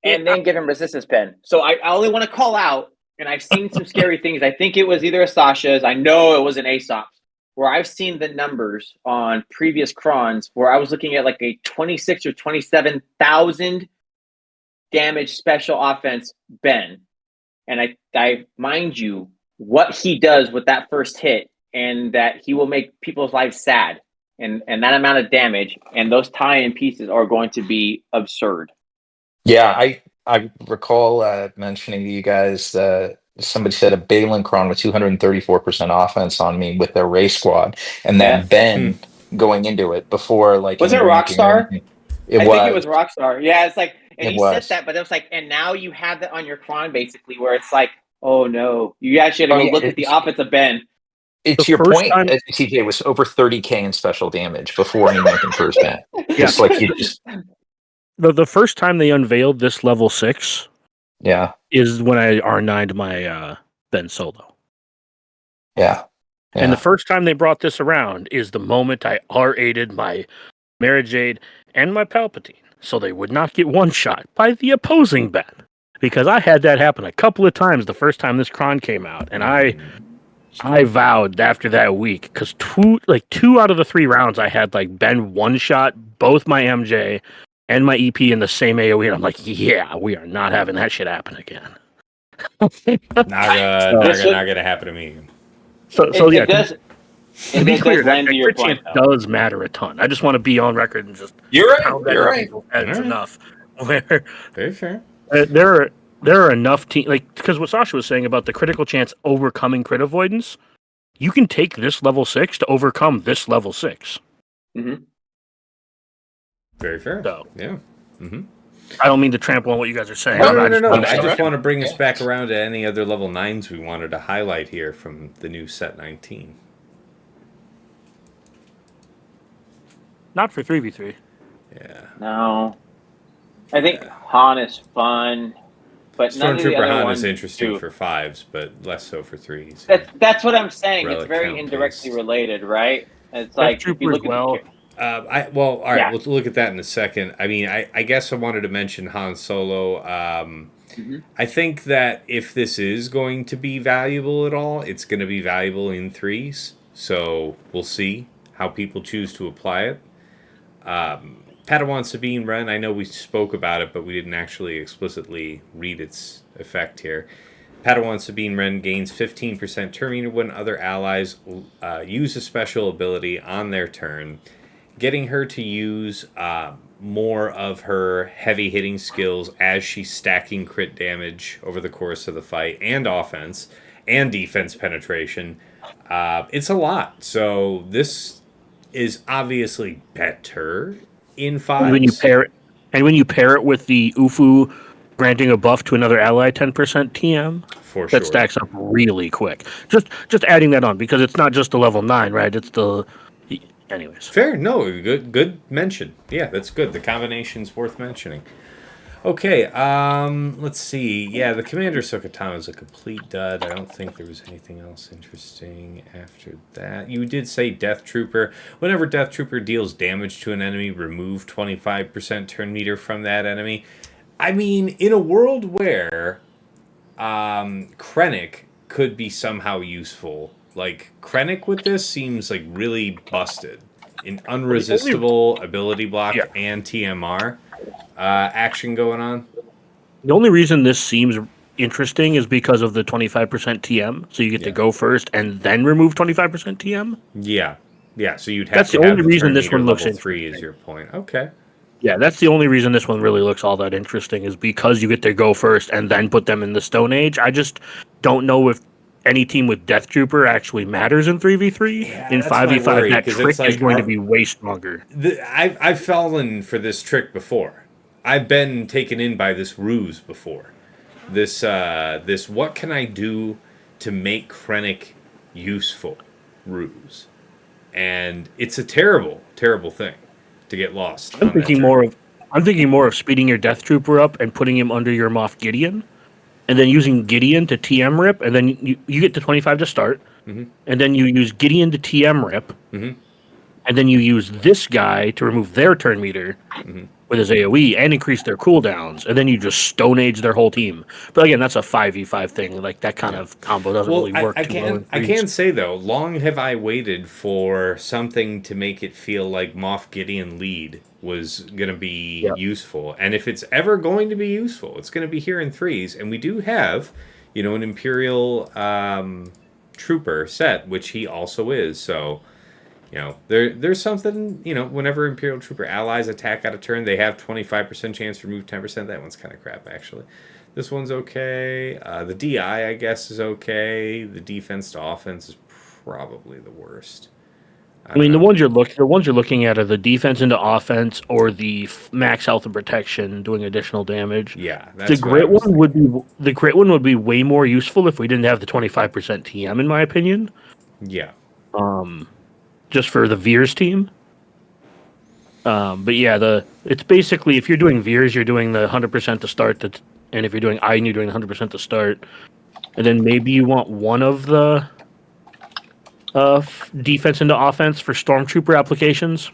and then give him resistance pen. So I only want to call out, and I've seen some scary things. I think it was either a Sasha's. I know it was an Aesop's, where I've seen the numbers on previous crons where I was looking at like a 26 or 27,000 damage special offense Ben. And I mind you what he does with that first hit, and that he will make people's lives sad, and that amount of damage, and those tie-in pieces are going to be absurd. Yeah, I recall mentioning to you guys somebody said a Balin Cron with 234% offense on me with their Ray squad, and Yeah. that Ben going into it before like Was any it ranking or Rockstar? anything. I think it was Rockstar. Yeah, it's like, and It he was. said that, but it was like, and now you have that on your cron basically, where it's like, oh no, you actually got to go look at the offensive Ben. It's The your first point. time- TJ was over 30K in special damage before he went in first Ben. Just like you just The first time they unveiled this level 6 yeah. is when I R9'd my Ben Solo. Yeah. And the first time they brought this around is the moment I R8'd my Mara Jade and my Palpatine, so they would not get one shot by the opposing Ben. Because I had that happen a couple of times the first time this cron came out, and I vowed after that week, because two out of the 3 rounds I had like Ben one shot both my MJ and my EP in the same AoE, and I'm like, yeah, we are not having that shit happen again. Not gonna happen to me. It does. To be clear, that lend to your crit chance point, though. does matter a ton. I just want to be on record and just You're right. pound that You're in right. people's heads All right. enough. Where Very fair. there are enough teams, like, because what Sasha was saying about the critical chance overcoming crit avoidance, you can take this level 6 to overcome this level 6. Mm-hmm. Very fair. So, Yeah. Mm-hmm. I don't mean to trample on what you guys are saying. No. I'm I just just want to bring us back around to any other level 9s we wanted to highlight here from the new set 19. not for 3v3. Yeah. No, I think Han is fun, but none of the Stormtrooper other Han ones is interesting do. for 5s, but less so for 3s. That's what I'm saying. Relic It's very count indirectly based. related, right? It's like if you Trooper look as at well. All right, Yeah. we'll look at that in a second. I mean, I guess I wanted to mention Han Solo. I think that if this is going to be valuable at all, it's going to be valuable in 3s. So we'll see how people choose to apply it. Padawan Sabine Wren, I know we spoke about it, but we didn't actually explicitly read its effect here. Padawan Sabine Wren gains 15% turn meter when other allies use a special ability on their turn, getting her to use more of her heavy hitting skills as she's stacking crit damage over the course of the fight, and offense and defense penetration. It's a lot. So this is obviously better in 5s. And when you pair it with the Ufu granting a buff to another ally 10% TM, for sure. that stacks up really quick. Just adding that on, because it's not just the level 9, right? It's the anyways. Fair, no, good mention. Yeah, that's good. The combination's worth mentioning. Okay, let's see. Yeah, the Commander Sokatana is a complete dud. I don't think there was anything else interesting after that. You did say Death Trooper. Whenever Death Trooper deals damage to an enemy, remove 25% turn meter from that enemy. I mean, in a world where Krennic could be somehow useful, like, Krennic with this seems like really busted. an unresistible ability block Yeah. and TMR action going on. The only reason this seems interesting is because of the 25% TM. So you get to go first and then remove 25% TM. Yeah. So you'd have That's to the have only the reason turn this meter one looks level 3 is interesting. your point. Okay. Yeah, that's the only reason this one really looks all that interesting is because you get to go first and then put them in the Stone Age. I just don't know if any team with Death Trooper actually matters in 3v3. Yeah, In that's my 5v5, worry, that 'cause trick it's like, is going to be way stronger. I've fallen for this trick before. I've been taken in by this ruse before. This what can I do to make Krennic useful ruse, and it's a terrible thing to get lost. I'm thinking more of speeding your Death Trooper up and putting him under your Moff Gideon, and then using Gideon to TM rip, and then you get to 25 to start, and then you use Gideon to TM rip, and then you use this guy to remove their turn meter with his AoE and increase their cooldowns, and then you just Stone Age their whole team. But again, that's a 5v5 thing. Like that kind of combo doesn't really work too well. I can say though, long have I waited for something to make it feel like Moff Gideon lead was going to be useful, and if it's ever going to be useful, it's going to be here in 3s, and we do have, an Imperial trooper set, which he also is. So, there's something, whenever Imperial Trooper allies attack out of turn, they have 25% chance to remove 10%. That one's kind of crap, actually. This one's okay. The DI, I guess, is okay. The defense to offense is probably the worst. I mean, the ones you're looking at are the defense into offense or the max health and protection doing additional damage. Yeah, that's the grit one would be way more useful if we didn't have the 25% TM, in my opinion. Yeah. Just for the Veers team. But yeah, it's basically if you're doing Veers, you're doing the 100% to start, and if you're doing Iden, you're doing 100% to start, and then maybe you want one of the defense into offense for Stormtrooper applications.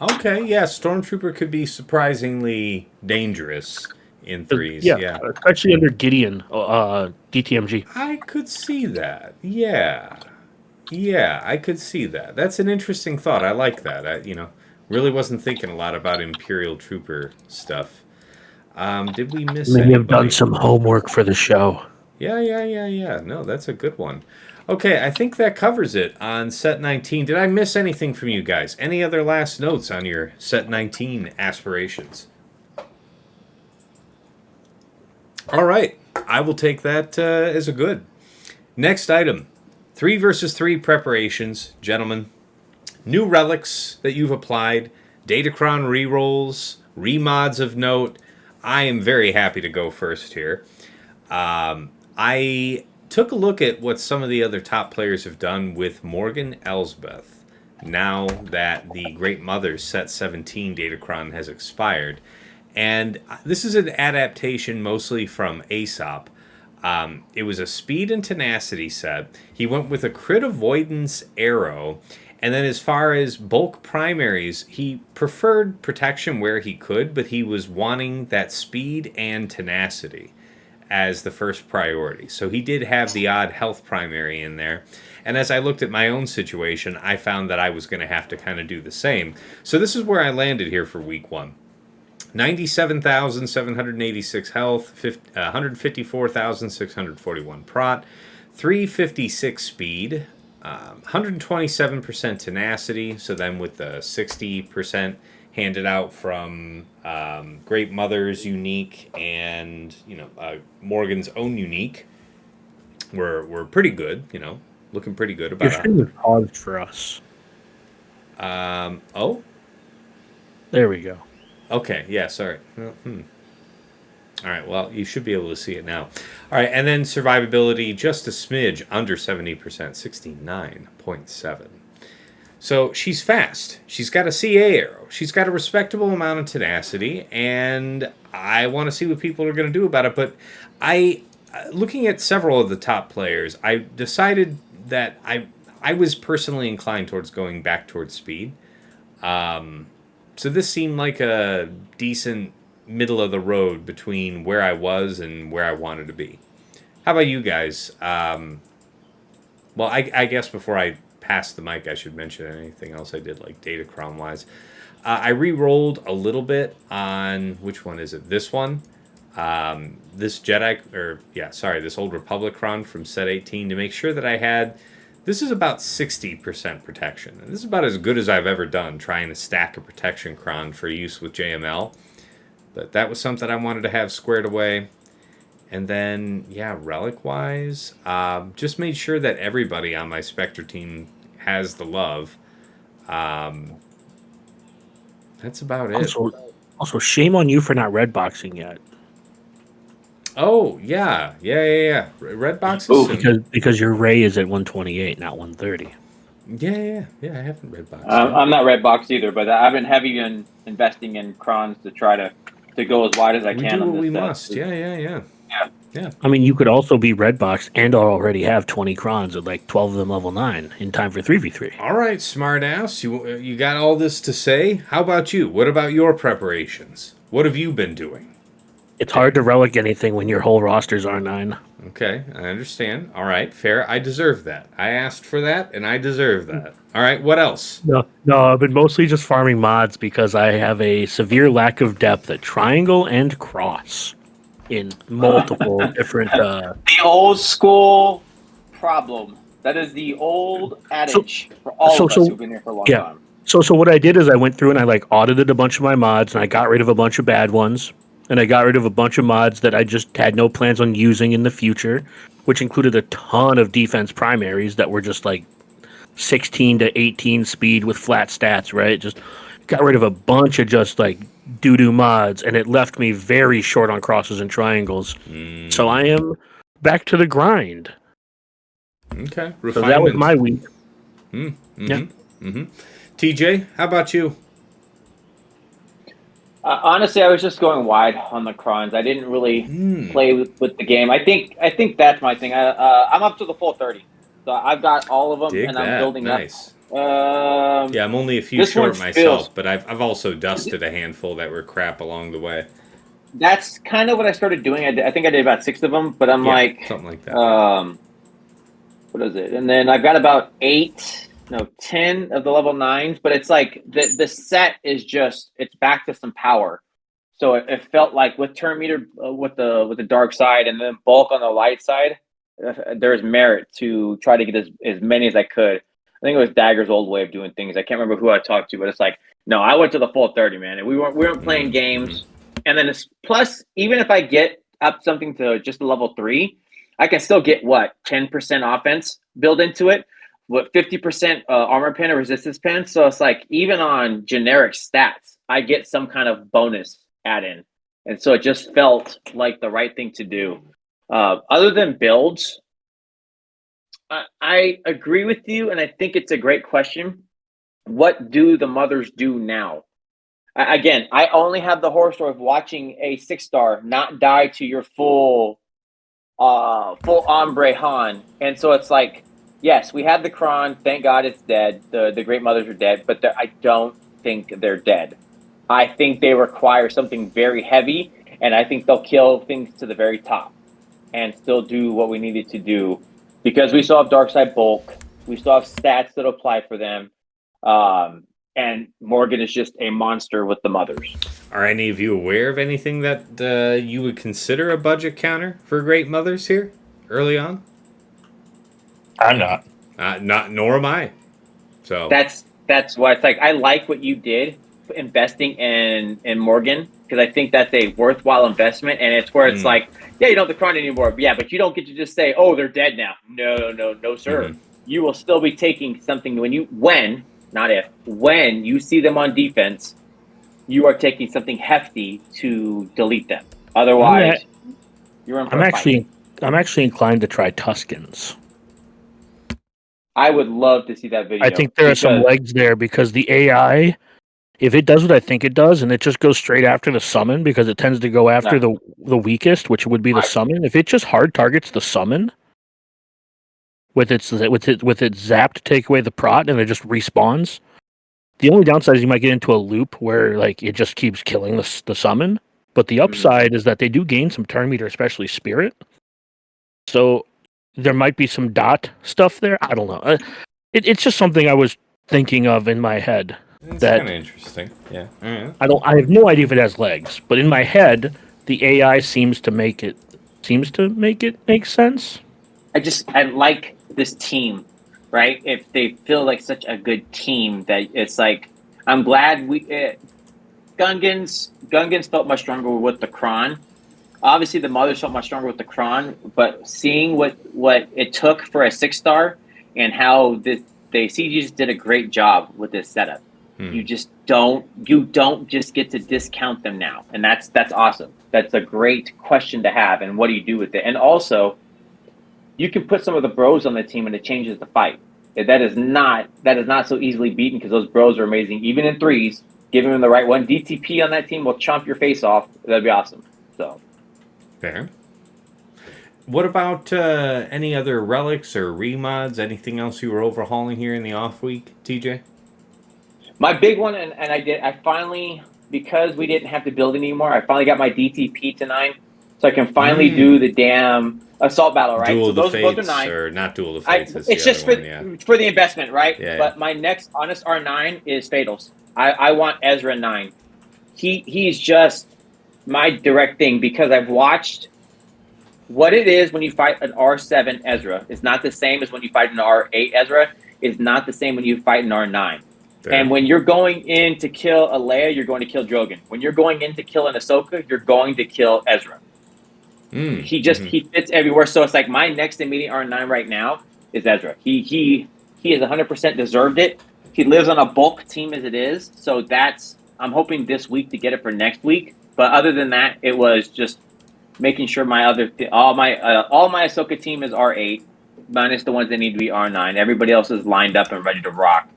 Okay, yeah, Stormtrooper could be surprisingly dangerous in 3s. Yeah, especially under Gideon, DTMG. I could see that. Yeah, I could see that. That's an interesting thought. I like that. I really wasn't thinking a lot about Imperial Trooper stuff. Did we miss Maybe anybody? I've done some homework for the show. Yeah. No, that's a good one. Okay, I think that covers it on set 19. Did I miss anything from you guys? Any other last notes on your set 19 aspirations? All right, I will take that as a good. Next item, 3 versus 3 preparations, gentlemen. New relics that you've applied, Datacron rerolls, remods of note. I am very happy to go first here. I took a look at what some of the other top players have done with Morgan Elsbeth now that the Great Mother's set 17 Datacron has expired. And this is an adaptation mostly from Aesop. It was a speed and tenacity set. He went with a crit avoidance arrow. And then as far as bulk primaries, he preferred protection where he could, but he was wanting that speed and tenacity as the first priority. So he did have the odd health primary in there. And as I looked at my own situation, I found that I was going to have to kind of do the same. So this is where I landed here for week 1. 97,786 health, 154,641 prot, 356 speed, 127% tenacity. So then with the 60% handed out from Great Mother's unique and Morgan's own unique, we're pretty good. Looking pretty good. About your stream is paused for us. Oh, there we go. Okay, yeah, sorry. All right, well, you should be able to see it now. All right, and then survivability, just a smidge under 70%, 69.7. So she's fast. She's got a CA arrow. She's got a respectable amount of tenacity, and I want to see what people are going to do about it. But looking at several of the top players, I decided that I was personally inclined towards going back towards speed. So this seemed like a decent middle of the road between where I was and where I wanted to be. How about you guys? Well, I guess before I pass the mic, I should mention anything else I did, like Datacron wise. I re-rolled a little bit on, which one is it? This one. This this Old Republic Cron from set 18 to make sure that I had. This is about 60% protection. And this is about as good as I've ever done trying to stack a protection cron for use with JML. But that was something I wanted to have squared away. And then, relic-wise, just made sure that everybody on my Spectre team has the love. That's about it. Also, shame on you for not red boxing yet. Oh, yeah. Red boxes. Because your Ray is at 128, not 130. Yeah, I haven't red boxed. I'm not red boxed either, but I've been heavy in investing in crons to try to go as wide as I can. We do on what this we set. must. Yeah. I mean, you could also be red boxed and already have 20 crons at like 12 of them level 9 in time for 3v3. All right, smartass. You got all this to say? How about you? What about your preparations? What have you been doing? It's hard to relic anything when your whole roster's R9. Okay, I understand. All right, fair. I deserve that. I asked for that, and I deserve that. All right, what else? No, I've been mostly just farming mods because I have a severe lack of depth at triangle and cross in multiple different... The old school problem. That is the old adage for all of us who've been here for a long time. So what I did is I went through and I audited a bunch of my mods, and I got rid of a bunch of bad ones. And I got rid of a bunch of mods that I just had no plans on using in the future, which included a ton of defense primaries that were just 16 to 18 speed with flat stats, right? Just got rid of a bunch of just doo-doo mods, and it left me very short on crosses and triangles. So I am back to the grind. Okay. So that was my week. TJ, how about you? Honestly, I was just going wide on the crons. I didn't really play with the game. I think that's my thing. I'm up to the full 30, so I've got all of them, I'm building up. I'm only a few short myself, but I've also dusted a handful that were crap along the way. That's kind of what I started doing. I think I did about 6 of them, but I'm something like that. What is it? And then I've got about 10 of the level 9s, but it's the set is just, it's back to some power. So it felt like with turn meter, with the dark side and then bulk on the light side, there's merit to try to get as many as I could. I think it was Dagger's old way of doing things. I can't remember who I talked to, but it's no, I went to the full 30, man. And we weren't playing games. And then plus, even if I get up something to just a level 3, I can still get 10% offense built into it. 50% armor pen or resistance pen. So it's even on generic stats, I get some kind of bonus add-in. And so it just felt like the right thing to do. Other than builds, I agree with you, and I think it's a great question. What do the mothers do now? Again, I only have the horror story of watching a 6-star not die to your full ombre Han. And so it's yes, we had the Kron. Thank God it's dead. The Great Mothers are dead, but I don't think they're dead. I think they require something very heavy, and I think they'll kill things to the very top and still do what we needed to do because we still have Dark Side Bulk. We still have stats that apply for them. And Morgan is just a monster with the Mothers. Are any of you aware of anything that you would consider a budget counter for Great Mothers here early on? I'm not. Nor am I. So that's why it's I like what you did investing in Morgan because I think that's a worthwhile investment, and it's where it's you don't have the Kron anymore. But you don't get to just say, oh, they're dead now. No, sir. You will still be taking something when you see them on defense, you are taking something hefty to delete them. Otherwise, you're in for a fight. I'm actually inclined to try Tuscans. I would love to see that video. I think there are some legs there because the AI, if it does what I think it does, and it just goes straight after the summon because it tends to go after the weakest, which would be the summon. If it just hard targets the summon with its zap to take away the prot and it just respawns, the only downside is you might get into a loop where it just keeps killing the summon. But the upside is that they do gain some turn meter, especially spirit. So there might be some dot stuff there. I don't know. It's just something I was thinking of in my head. It's That kind of interesting. Yeah. All right. I have no idea if it has legs, but in my head, the AI seems to make it make sense. I like this team, right? If they feel like such a good team that it's like I'm glad Gungans felt much stronger with the Kron. Obviously, the mothers felt much stronger with the Kron, but seeing what it took for a 6-star and how the CGs did a great job with this setup. You don't just get to discount them now, and that's awesome. That's a great question to have, and what do you do with it? And also, you can put some of the bros on the team, and it changes the fight. That is not so easily beaten because those bros are amazing, even in threes. Giving them the right one, DTP on that team will chomp your face off. That'd be awesome. So. Fair. What about any other relics or remods? Anything else you were overhauling here in the off week, TJ? My big one, and I finally, because we didn't have to build anymore, I finally got my DTP to 9, so I can finally do the damn assault battle, right? Duel So of the those both are Fates, 9. or not Duel of the Fates? It's just for the investment, right? Yeah, but my next honest R9 is Fatals. I want Ezra 9. He's just my direct thing because I've watched what it is when you fight an R7 Ezra. It's not the same as when you fight an R8 Ezra. It's not the same when you fight an R9. Fair. And when you're going in to kill a Leia, you're going to kill Drogon. When you're going in to kill an Ahsoka, you're going to kill Ezra. He fits everywhere. So it's like my next immediate R9 right now is Ezra. He has 100% deserved it. He lives on a bulk team as it is. So I'm hoping this week to get it for next week. But other than that, it was just making sure all my Ahsoka team is R8, minus the ones that need to be R9. Everybody else is lined up and ready to rock.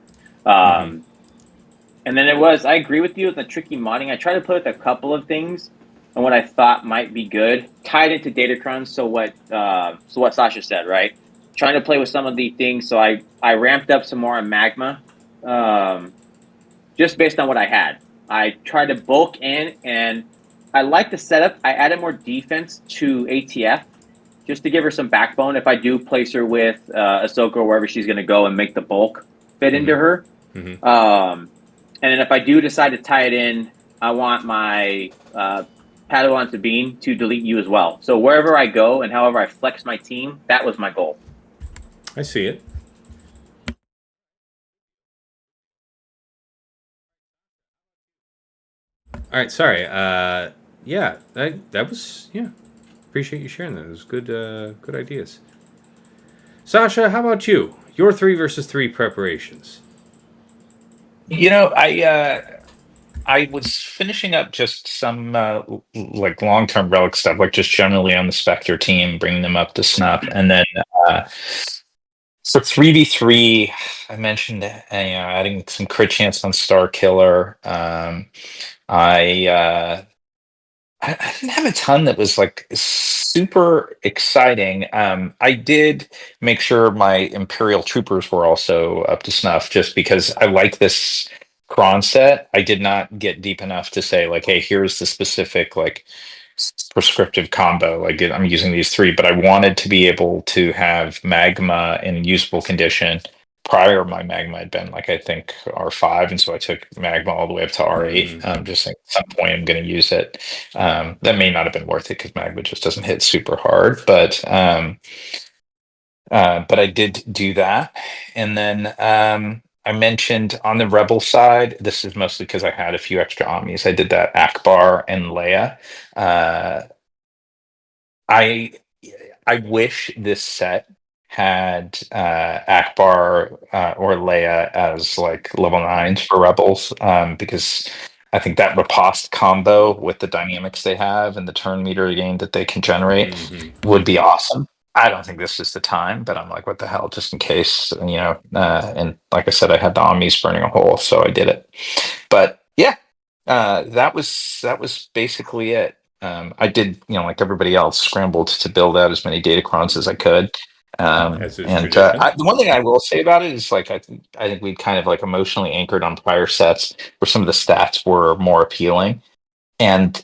And then I agree with you with the tricky modding. I tried to play with a couple of things and what I thought might be good, tied into Datacron. So what Sasha said, right? Trying to play with some of the things. So I ramped up some more on Magma, just based on what I had. I tried to bulk in, and I like the setup. I added more defense to ATF just to give her some backbone if I do place her with Ahsoka or wherever she's going to go and make the bulk fit into her. And then if I do decide to tie it in, I want my Padawan Sabine to delete you as well. So wherever I go and however I flex my team, that was my goal. I see it. All right, sorry. Yeah, that was Appreciate you sharing that. It was good ideas. Sasha, how about you? Your 3 versus 3 preparations. I was finishing up just some like long-term relic stuff, like just generally on the Spectre team, bringing them up to snuff, and then for 3v3, I mentioned adding some crit chance on Star Killer. I I didn't have a ton that was like super exciting. I did make sure my Imperial troopers were also up to snuff, just because I like this cron set. I did not get deep enough to say like, hey, here's the specific like prescriptive combo. Like I'm using these 3, but I wanted to be able to have magma in usable condition. Prior, my magma had been like I think R5, and so I took magma all the way up to R8. Just like at some point I'm going to use it. That may not have been worth it because magma just doesn't hit super hard, but I did do that. And then I mentioned on the rebel side, this is mostly because I had a few extra omnis. I did that Akbar and Leia. I wish this set had Akbar or Leia as like level 9s for rebels, because I think that riposte combo with the dynamics they have and the turn meter gain that they can generate would be awesome. I don't think this is the time, but I'm like, what the hell, just in case, and like I said, I had the Omnis burning a hole, so I did it. But yeah, that was basically it. I did, like everybody else, scrambled to build out as many datacrons as I could. As is And tradition. the one thing I will say about it is like I think we kind of like emotionally anchored on prior sets where some of the stats were more appealing, and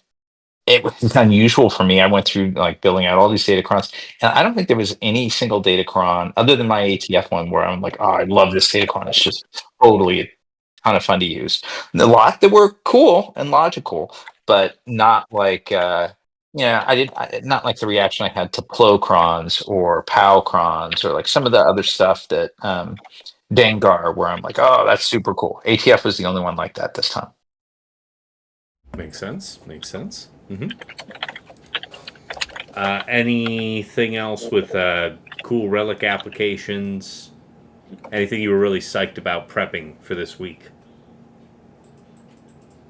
it was unusual for me. I went through like building out all these datacrons, and I don't think there was any single datacron other than my ATF one where I'm like, oh, I love this datacron. It's just totally a ton of fun to use. And a lot that were cool and logical, but not like yeah, not like the reaction I had to Plocrons or Palcrons or like some of the other stuff that Dengar, where I'm like, oh, that's super cool. ATF was the only one like that this time. Makes sense. Makes sense. Anything else with cool relic applications? Anything you were really psyched about prepping for this week?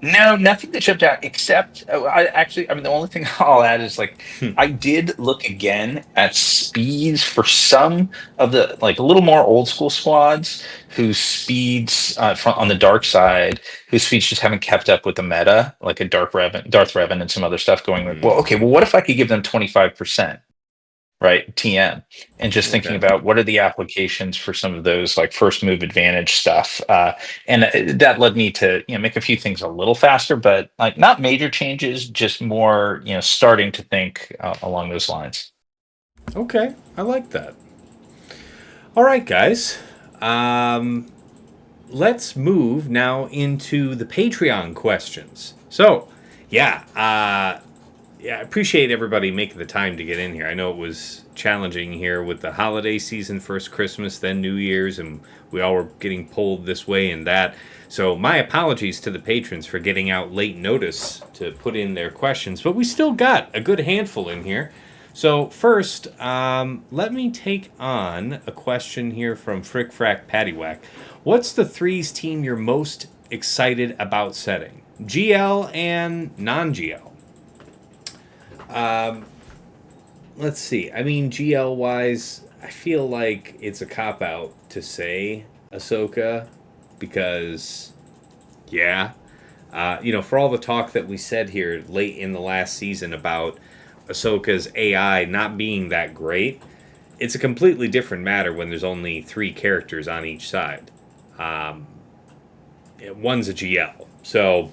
No, nothing that jumped out except I mean, the only thing I'll add is like I did look again at speeds for some of the like a little more old school squads whose speeds on the dark side, whose speeds just haven't kept up with the meta, like a Darth Revan, and some other stuff. Going like, well, okay, well, what if I could give them 25%? Right, TM, and just thinking Okay. about what are the applications for some of those like first move advantage stuff, and that led me to make a few things a little faster, but like not major changes, just more starting to think along those lines. Okay, I like that. All right, guys. Let's move now into the Patreon questions. So, yeah, I appreciate everybody making the time to get in here. I know it was challenging here with the holiday season, first Christmas, then New Year's, and we all were getting pulled this way and that. So my apologies to the patrons for getting out late notice to put in their questions, but we still got a good handful in here. So first, let me take on a question here from Frick Frack Paddywhack. What's the threes team you're most excited about setting? GL and non-GL? Let's see. I mean, GL wise, I feel like it's a cop out to say Ahsoka because, yeah, for all the talk that we said here late in the last season about Ahsoka's AI not being that great, it's a completely different matter when there's only 3 characters on each side. One's a GL, so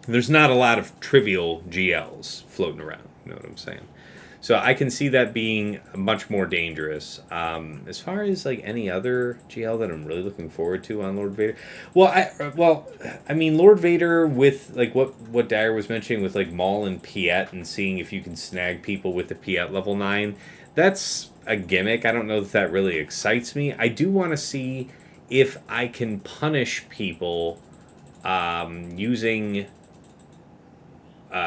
there's not a lot of trivial GLs floating around. You know what I'm saying? So I can see that being much more dangerous. As far as like any other GL that I'm really looking forward to on Lord Vader, I mean Lord Vader with like what Dyer was mentioning with like Maul and Piet and seeing if you can snag people with the Piet level 9. That's a gimmick. I don't know if that really excites me. I do want to see if I can punish people using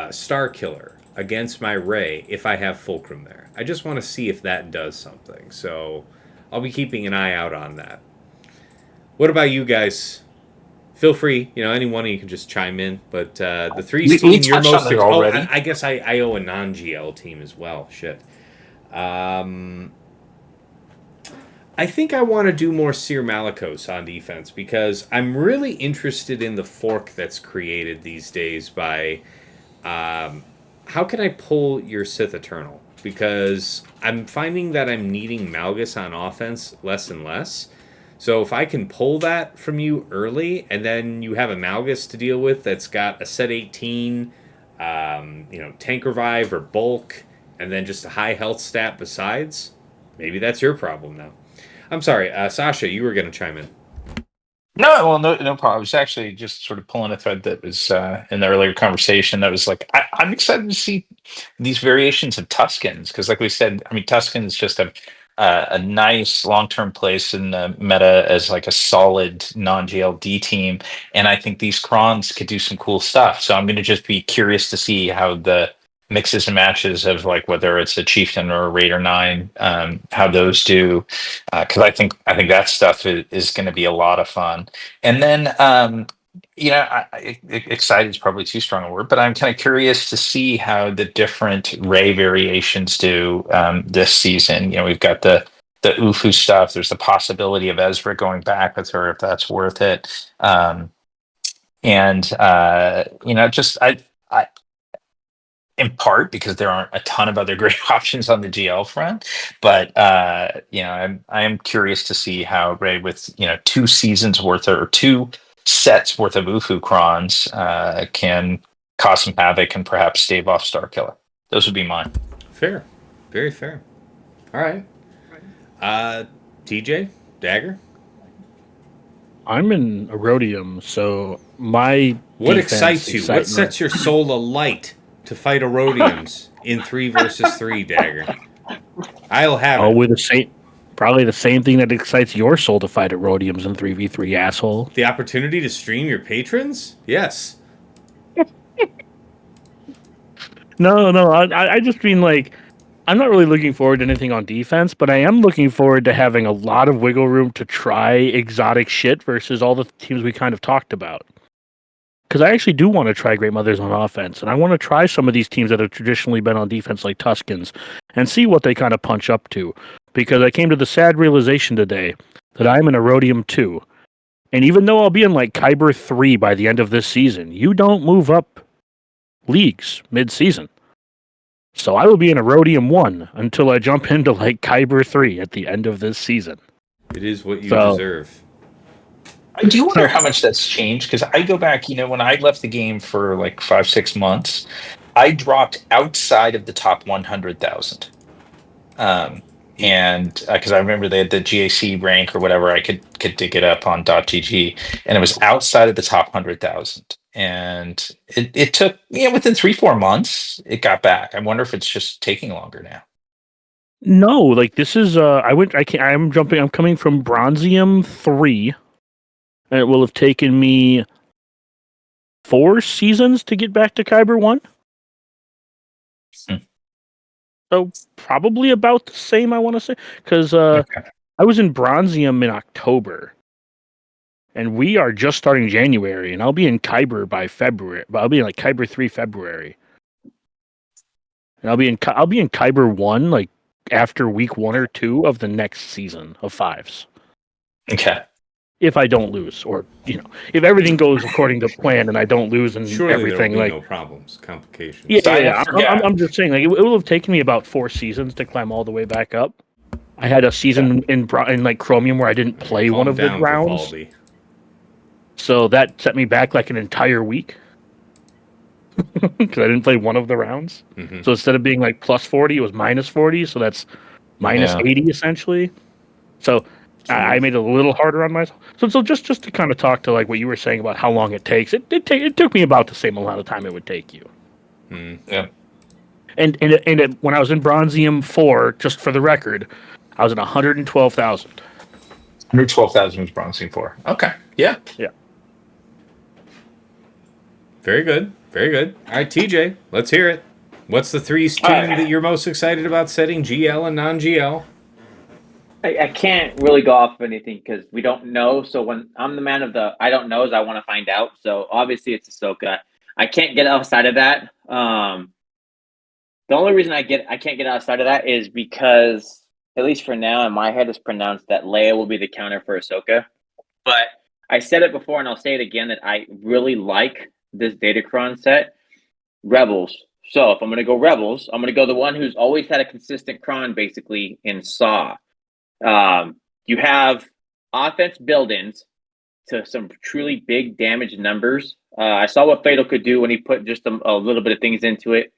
Star Killer against my Rey if I have Fulcrum there. I just want to see if that does something. So I'll be keeping an eye out on that. What about you guys? Feel free, any one of you can just chime in. But the threes team you're most already. I guess I owe a non-GL team as well. Shit. I think I want to do more Seer Malicos on defense because I'm really interested in the fork that's created these days by how can I pull your Sith Eternal? Because I'm finding that I'm needing Malgus on offense less and less. So if I can pull that from you early, and then you have a Malgus to deal with that's got a set 18, tank revive or bulk, and then just a high health stat besides, maybe that's your problem now. I'm sorry, Sasha, you were going to chime in. No, well, no problem. I was actually just sort of pulling a thread that was in the earlier conversation. That was like, I'm excited to see these variations of Tuskens because, like we said, I mean, Tuskens just have a nice long-term place in the meta as like a solid non-GLD team, and I think these Krons could do some cool stuff. So I'm going to just be curious to see how the mixes and matches of like whether it's a Chieftain or a Raider 9, how those do, because I think that stuff is going to be a lot of fun. And then excited is probably too strong a word, but I'm kind of curious to see how the different Ray variations do this season. We've got the Ufu stuff. There's the possibility of Ezra going back with her if that's worth it. And just I in part because there aren't a ton of other great options on the GL front, but I am curious to see how Ray with 2 seasons worth or 2 sets worth of Ufu Crons can cause some havoc and perhaps stave off Starkiller. Those would be mine. Fair. Very fair. All right. TJ? Dagger? I'm in Erodium, so my What defense excites you? What excitement- sets your soul alight to fight Erodiums in 3 versus 3, Dagger? I'll have Oh, it. with the same, probably the same thing that excites your soul to fight Erodiums in 3v3, asshole. The opportunity to stream your patrons? Yes. No, I just mean like, I'm not really looking forward to anything on defense, but I am looking forward to having a lot of wiggle room to try exotic shit versus all the teams we kind of talked about. Because I actually do want to try Great Mothers on offense, and I want to try some of these teams that have traditionally been on defense, like Tuskens, and see what they kind of punch up to. Because I came to the sad realization today that I'm in Erodium 2. And even though I'll be in like Kyber 3 by the end of this season, you don't move up leagues mid-season. So I will be in Erodium 1 until I jump into like Kyber 3 at the end of this season. It is what you So- deserve. I do wonder how much that's changed because I go back, when I left the game for like 5-6 months, I dropped outside of the top 100,000. And because I remember they had the GAC rank or whatever, I could dig it up on .gg, and it was outside of the top 100,000. And it took, within 3-4 months, it got back. I wonder if it's just taking longer now. No, like this is I'm coming from Bronzium 3. And it will have taken me 4 seasons to get back to Kyber 1. So probably about the same, I want to say. Because Okay. I was in Bronzium in October. And we are just starting January. And I'll be in Kyber by February. But I'll be in like Kyber 3 February. And I'll be in Kyber 1 like after week 1 or 2 of the next season of 5s. Okay. If I don't lose, or if everything goes according to plan and I don't lose and Surely everything, there will be like no problems, complications. yeah, Sign yeah, up for I'm Gap. just saying, like it will have taken me about 4 seasons to climb all the way back up. I had a season in like Chromium where I didn't play Calm one of the down, rounds, Vivaldi. so that set me back like an entire week because I didn't play one of the rounds. Mhm. So instead of being like plus 40, it was minus 40, so that's minus Yeah. 80 essentially. So I made it a little harder on myself. So just to kind of talk to like what you were saying about how long it takes, it took me about the same amount of time it would take you. Yeah. And when I was in Bronzium 4, just for the record, I was at 112,000. 112,000 was Bronzing 4. Okay. Yeah. Yeah. Very good. Very good. All right, TJ, let's hear it. What's the 3's team that you're most excited about setting, GL and non-GL? I can't really go off of anything because we don't know. So when I'm the man of the I don't knows, I want to find out. So obviously it's Ahsoka. I can't get outside of that. The only reason I can't get outside of that is because, at least for now, in my head, it's pronounced that Leia will be the counter for Ahsoka. But I said it before, and I'll say it again, that I really like this Datacron set, Rebels. So if I'm going to go Rebels, I'm going to go the one who's always had a consistent cron, basically, in Saw. You have offense build-ins to some truly big damage numbers. I saw what Fatal could do when he put just a little bit of things into it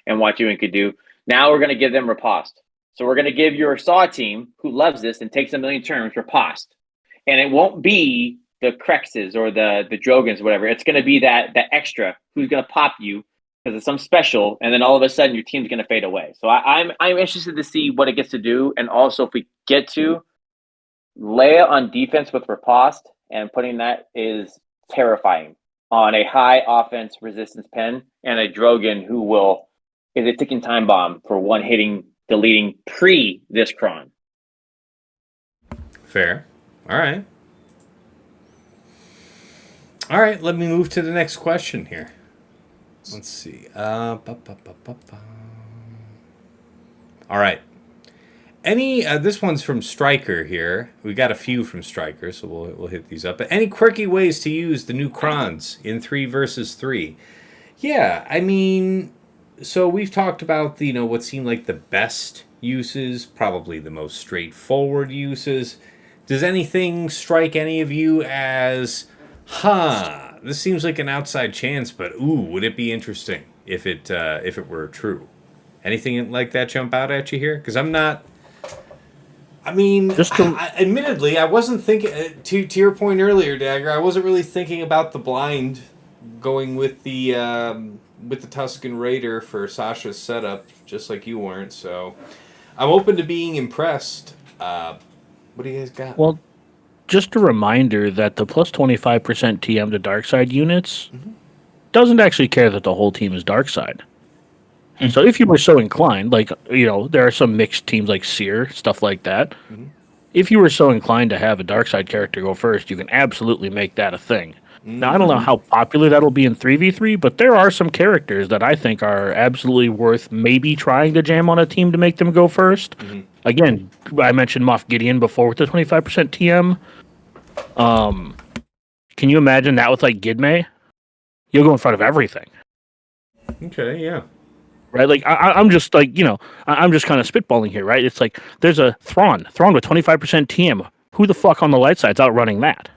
and what Ewan could do. Now we're going to give them riposte. So we're going to give your Saw team, who loves this and takes a million terms, riposte. And it won't be the Krexes or the Drogans or whatever. It's going to be that extra who's going to pop you because it's some special, and then all of a sudden your team's going to fade away. So I'm interested to see what it gets to do, and also if we get to Leia on defense with riposte and putting that is terrifying on a high offense resistance pen, and a Drogan who is a ticking time bomb for one hitting, deleting pre this cron. Fair. All right. All right, let me move to the next question here. Let's see. All right. This one's from Stryker here. We got a few from Stryker, so we'll hit these up. But any quirky ways to use the new crons in 3 versus 3? Yeah, I mean, so we've talked about what seemed like the best uses, probably the most straightforward uses. Does anything strike any of you as, this seems like an outside chance, but ooh, would it be interesting if it were true? Anything like that jump out at you here? Because I'm not. I mean, admittedly, I wasn't thinking. To your point earlier, Dagger, I wasn't really thinking about the blind going with the Tusken Raider for Sasha's setup, just like you weren't. So I'm open to being impressed. What do you guys got? Well, just a reminder that the plus 25% TM to dark side units doesn't actually care that the whole team is dark side. So if you were so inclined, like, there are some mixed teams like Seer, stuff like that. If you were so inclined to have a dark side character go first, you can absolutely make that a thing. Now, I don't know how popular that'll be in 3v3, but there are some characters that I think are absolutely worth maybe trying to jam on a team to make them go first. Again, I mentioned Moff Gideon before with the 25% TM. Can you imagine that with, like, Gidme? You'll go in front of everything. Okay, yeah. Right, like I'm just like I'm just kind of spitballing here, right? It's like there's a Thrawn with 25% TM. Who the fuck on the light side's outrunning that?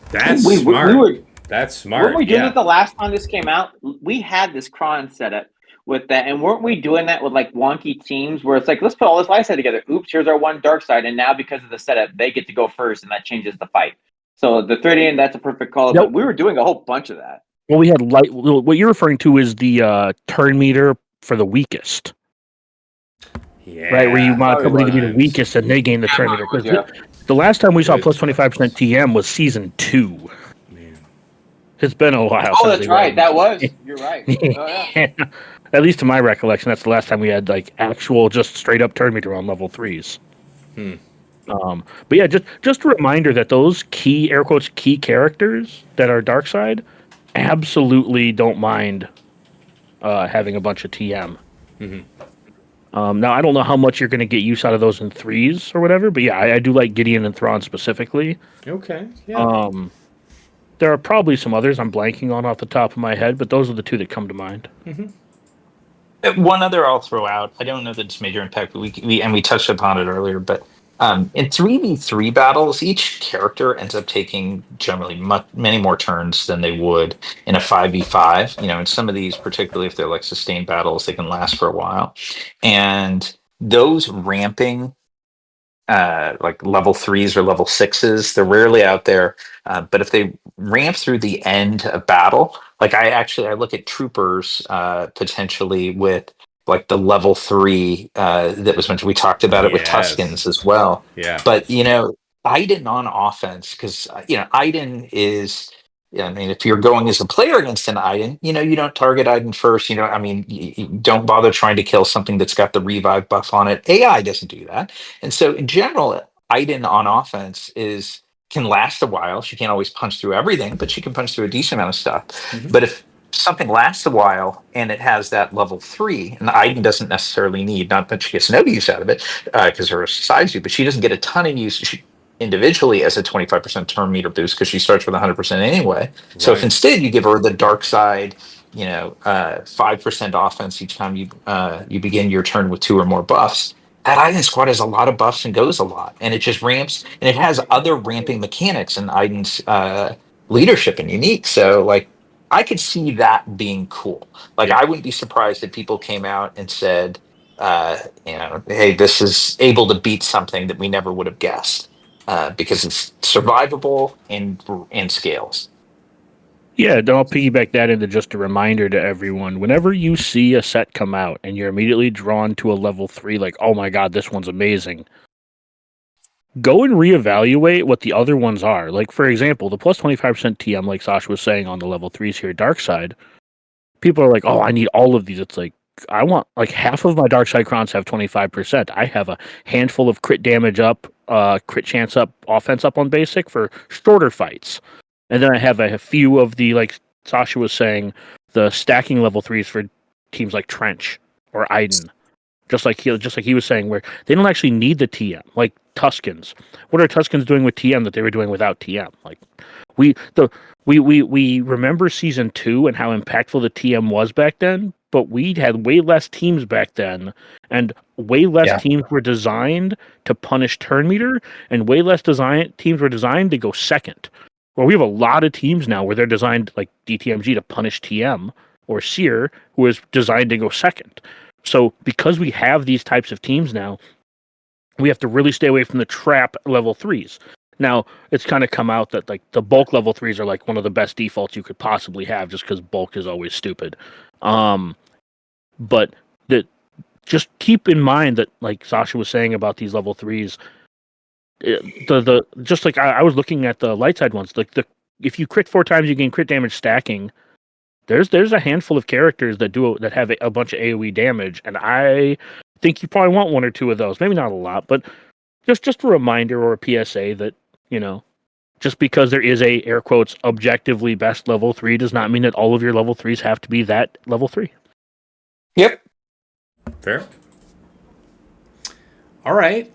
That's smart. That's smart. Weren't we doing it the last time this came out? We had this cron setup with that, and weren't we doing that with like wonky teams where it's like, let's put all this light side together. Oops, here's our one dark side, and now because of the setup, they get to go first, and that changes the fight. So the 30, that's a perfect call. Yep. But we were doing a whole bunch of that. Well, we had what you're referring to is the turn meter for the weakest. Yeah. Right, where you want somebody to be the weakest and they gain the turn meter. The last time we saw plus 25% TM was season 2. Man. It's been a while. Oh, that's right. That was. You're right. Oh, yeah. At least to my recollection, that's the last time we had like actual just straight up turn meter on level 3s. But yeah, just a reminder that those key, air quotes, key characters that are dark side absolutely don't mind having a bunch of TM. Now, I don't know how much you're going to get use out of those in 3s or whatever, but yeah, I do like Gideon and Thrawn specifically. Okay, yeah. There are probably some others I'm blanking on off the top of my head, but those are the two that come to mind. One other I'll throw out. I don't know that it's major impact, but we touched upon it earlier, but in 3v3 battles, each character ends up taking generally many more turns than they would in a 5v5. In some of these, particularly if they're like sustained battles, they can last for a while. And those ramping, like level 3s or level 6s, they're rarely out there. But if they ramp through the end of battle, like I look at troopers potentially with like the level 3 that was mentioned. We talked about it with Tuskens as well. Yeah. But Iden on offense, because Iden is. Yeah, I mean, if you're going as a player against an Iden, you don't target Iden first. You don't bother trying to kill something that's got the revive buff on it. AI doesn't do that. And so in general, Iden on offense can last a while. She can't always punch through everything, but she can punch through a decent amount of stuff. But if something lasts a while and it has that level 3, and Iden doesn't necessarily need, not that she gets no use out of it because her size you, but she doesn't get a ton of use. Individually as a 25% turn meter boost because she starts with 100% anyway. Right. So if instead you give her the dark side, 5% offense each time you begin your turn with 2 or more buffs, that Iden squad has a lot of buffs and goes a lot, and it just ramps, and it has other ramping mechanics in Iden's leadership and unique. So like I could see that being cool. Like I wouldn't be surprised if people came out and said, hey, this is able to beat something that we never would have guessed. Because it's survivable and scales. Yeah, I'll piggyback that into just a reminder to everyone. Whenever you see a set come out and you're immediately drawn to a level 3, like, oh my god, this one's amazing, go and reevaluate what the other ones are. Like, for example, the plus 25% TM, like Sasha was saying on the level 3s here, Dark Side, people are like, oh, I need all of these. It's like, I want, like, half of my Dark Side crons have 25%. I have a handful of crit damage up, crit chance up, offense up on basic for shorter fights. And then I have a few of the, like Sasha was saying, the stacking level 3s for teams like Trench or Iden. Just like he was saying, where they don't actually need the TM, like Tuskens. What are Tuskens doing with TM that they were doing without TM? Like we remember season 2 and how impactful the TM was back then, but we had way less teams back then, and way less teams were designed to punish turn meter, and way less teams were designed to go second. Well, we have a lot of teams now where they're designed like DTMG to punish TM or Seer, who is designed to go second. So because we have these types of teams now, we have to really stay away from the trap level 3s. Now, it's kind of come out that like the bulk level 3s are like one of the best defaults you could possibly have just because bulk is always stupid. But that just keep in mind that like Sasha was saying about these level 3s, the just like I was looking at the light side ones, like if you crit 4 times you gain crit damage stacking. There's a handful of characters that have a bunch of AoE damage, and I think you probably want 1 or 2 of those. Maybe not a lot, but just a reminder or a PSA that, just because there is a air quotes objectively best level 3 does not mean that all of your level 3s have to be that level 3. Yep. Fair. All right.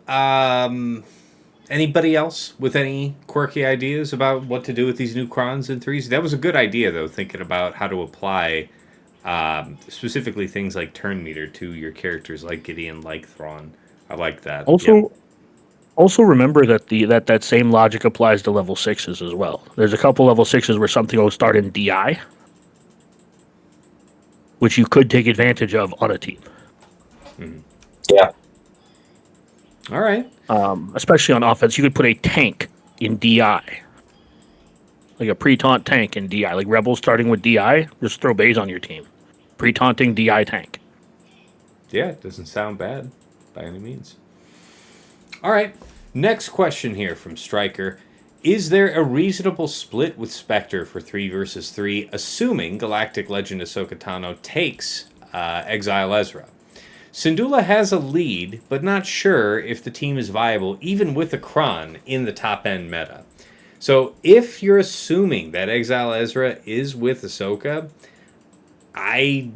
Anybody else with any quirky ideas about what to do with these new crons and 3s? That was a good idea, though, thinking about how to apply specifically things like turn meter to your characters like Gideon, like Thrawn. I like that. Also remember that that same logic applies to level 6s as well. There's a couple level 6s where something will start in DI, which you could take advantage of on a team. Mm-hmm. Yeah. All right. Especially on offense, you could put a tank in DI. Like a pre-taunt tank in DI. Like Rebels starting with DI, just throw Baze on your team. Pre-taunting DI tank. Yeah, it doesn't sound bad by any means. All right. Next question here from Stryker. Is there a reasonable split with Spectre for 3 versus 3, assuming Galactic Legend Ahsoka Tano takes Exile Ezra? Syndulla has a lead, but not sure if the team is viable, even with a Kron in the top-end meta. So if you're assuming that Exile Ezra is with Ahsoka, I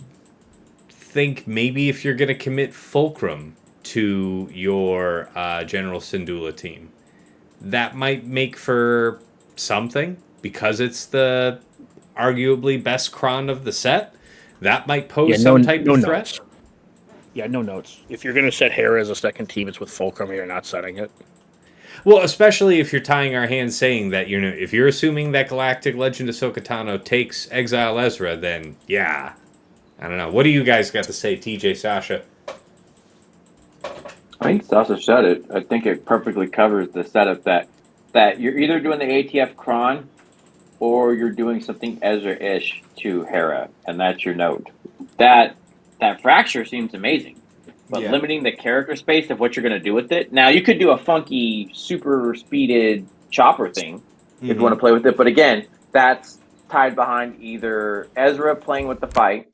think maybe if you're going to commit Fulcrum to your General Syndulla team, that might make for something, because it's the arguably best Kron of the set. That might pose some type of threat. Notes. Yeah, no notes. If you're going to set Hera as a second team, it's with Fulcrum, you're not setting it. Well, especially if you're tying our hands saying that, if you're assuming that Galactic Legend Ahsoka Tano takes Exile Ezra, then yeah. I don't know. What do you guys got to say, TJ, Sasha? I think Sasha said it. I think it perfectly covers the setup that you're either doing the ATF Kron or you're doing something Ezra-ish to Hera, and that's your note. That fracture seems amazing, but limiting the character space of what you're going to do with it. Now, you could do a funky, super speeded chopper thing if you want to play with it, but again, that's tied behind either Ezra playing with the fight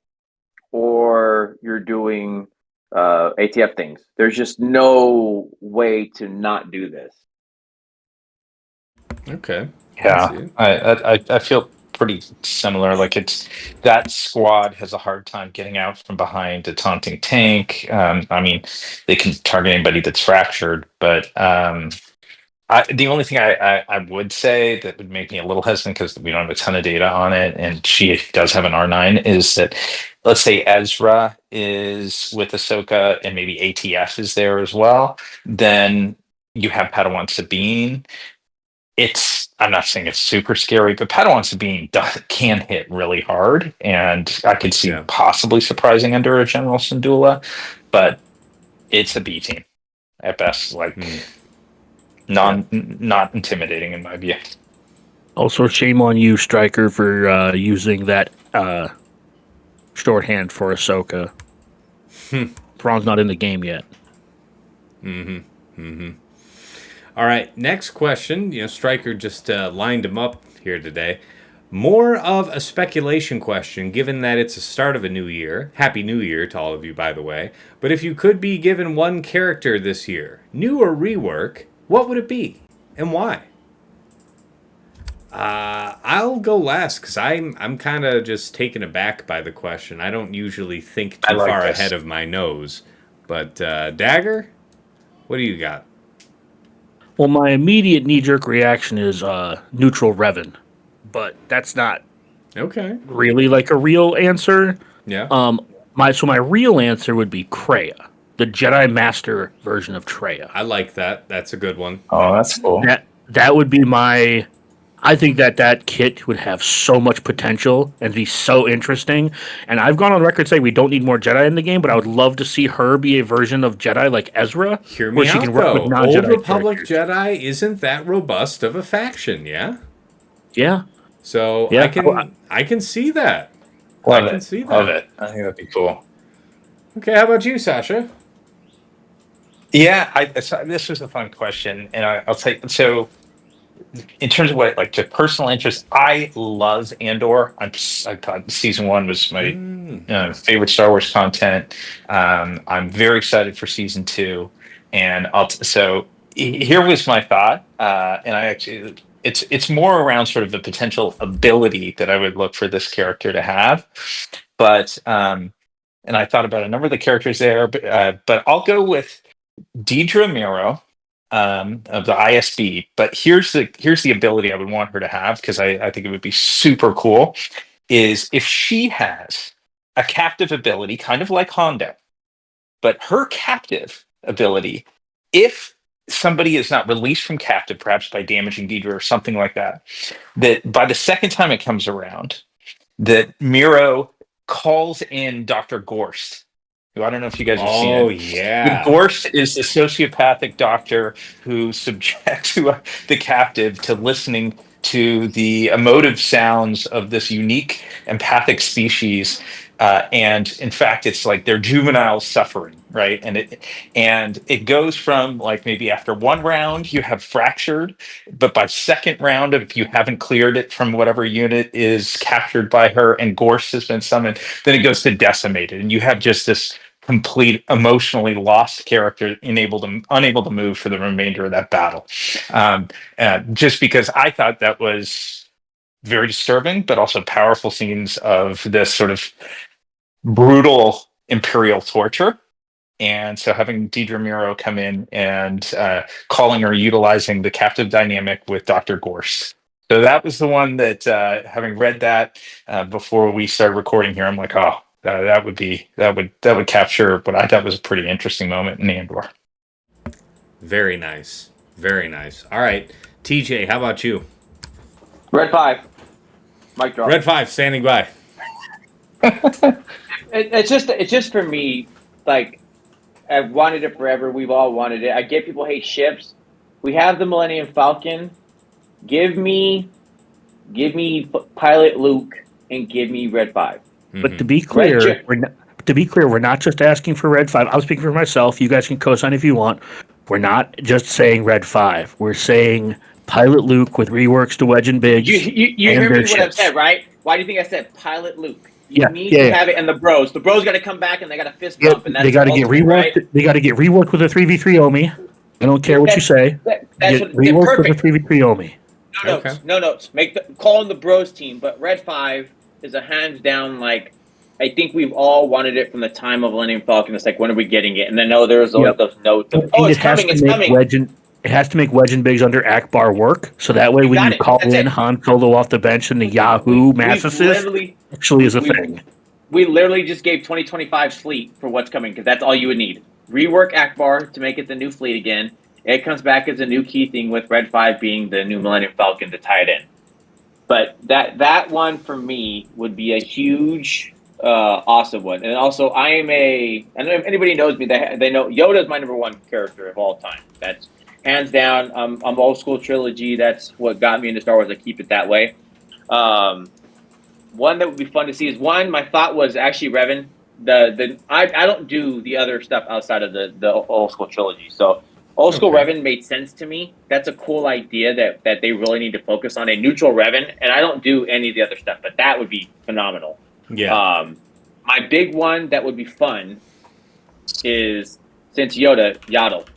or you're doing ATF things. There's just no way to not do this. Okay. Yeah, I feel pretty similar. Like that squad has a hard time getting out from behind a taunting tank. I mean, they can target anybody that's fractured, but the only thing I would say that would make me a little hesitant, because we don't have a ton of data on it, and she does have an R9, is that let's say Ezra is with Ahsoka and maybe ATF is there as well, then you have Padawan Sabine. I'm not saying it's super scary, but Padawan Sabine can hit really hard, and I could see possibly surprising under a General Syndulla, but it's a B team at best, like not intimidating in my view. Also, shame on you, Stryker, for using that shorthand for Ahsoka. Thrawn's not in the game yet. All right, next question. Stryker just lined him up here today. More of a speculation question, given that it's the start of a new year. Happy New Year to all of you, by the way. But if you could be given one character this year, new or rework, what would it be, and why? I'll go last, because I'm kind of just taken aback by the question. I don't usually think too far ahead of my nose. But Dagger, what do you got? Well, my immediate knee-jerk reaction is neutral Revan, but that's not really like a real answer. Yeah. My real answer would be Kreia, the Jedi Master version of Kreia. I like that. That's a good one. Oh, that's cool. That would be my I think that kit would have so much potential and be so interesting. And I've gone on record saying we don't need more Jedi in the game, but I would love to see her be a version of Jedi like Ezra, Hear where me she out, can work with though. non-Jedi Old Republic characters. Jedi isn't that robust of a faction, yeah? Yeah, So yeah. I can see that. Love I can it. see that. Love it. I think that'd be cool. Okay, how about you, Sasha? Yeah, so this was a fun question, and I'll say so. In terms of what like to personal interest, I love Andor. I thought season one was my favorite Star Wars content. I'm very excited for season two, and here was my thought, and I actually it's more around sort of the potential ability that I would look for this character to have, but and I thought about a number of the characters there, but I'll go with Deidre Miro of the ISB. But here's the ability I would want her to have because I think it would be super cool. Is if she has a captive ability, kind of like Hondo, but her captive ability, if somebody is not released from captive, perhaps by damaging Deidre or something like that, that by the second time it comes around, that Miro calls in Dr. Gorst, who I don't know if you guys have seen Oh, it. The yeah. Gorst is the sociopathic doctor who subjects the captive to listening to the emotive sounds of this unique empathic species. And in fact, it's like their juvenile suffering, right? And it goes from like maybe after one round you have fractured, but by second round, if you haven't cleared it from whatever unit is captured by her and Gorst has been summoned, then it goes to decimated, and you have just this complete emotionally lost character unable to move for the remainder of that battle. Just because I thought that was very disturbing, but also powerful scenes of this sort of brutal imperial torture. And so having Deidre Miro come in and calling or utilizing the captive dynamic with Dr. Gorse. So that was the one that, having read that before we started recording here, I'm like, oh, that would capture what I thought was a pretty interesting moment in Andor. Very nice. Very nice. All right. TJ, how about you? Red 5. Mic drop. Red 5, standing by. It's just for me, like, I've wanted it forever. We've all wanted it. I get people hate ships. We have the Millennium Falcon. Give me Pilot Luke and give me Red 5. But to be clear, we're not just asking for Red 5. I'm speaking for myself. You guys can co-sign if you want. We're not just saying Red 5. We're saying Pilot Luke with reworks to Wedge and Biggs. You hear me what I've said, right? Why do you think I said Pilot Luke? You need to have it in the bros. The bros got to come back and they got to fist bump. And that's they got to get reworked. Right? They got to get reworked with a 3v3 Omi. I don't care what you say. That's what reworked with a 3v3 Omi. No notes. Call in the bros team. But Red 5 is a hands down, like, I think we've all wanted it from the time of Millennium Falcon. It's like, when are we getting it? And then there's those notes. It's coming. It has to make Wedge and Biggs under Akbar work, so that way when you call in Han Solo off the bench and the Yahoo Mass Assist actually is a thing. We literally just gave 2025's fleet for what's coming, because that's all you would need. Rework Akbar to make it the new fleet again. It comes back as a new key thing with Red 5 being the new Millennium Falcon to tie it in. But that one for me would be a huge, awesome one. And also, I don't know if anybody knows me, they know Yoda is my number one character of all time. That's hands down. I'm old school trilogy. That's what got me into Star Wars. I keep it that way. One that would be fun to see is my thought was actually Revan. I don't do the other stuff outside of the old school trilogy. So old school Revan made sense to me. That's a cool idea that they really need to focus on a neutral Revan. And I don't do any of the other stuff, but that would be phenomenal. Yeah. My big one that would be fun is, since Yaddle.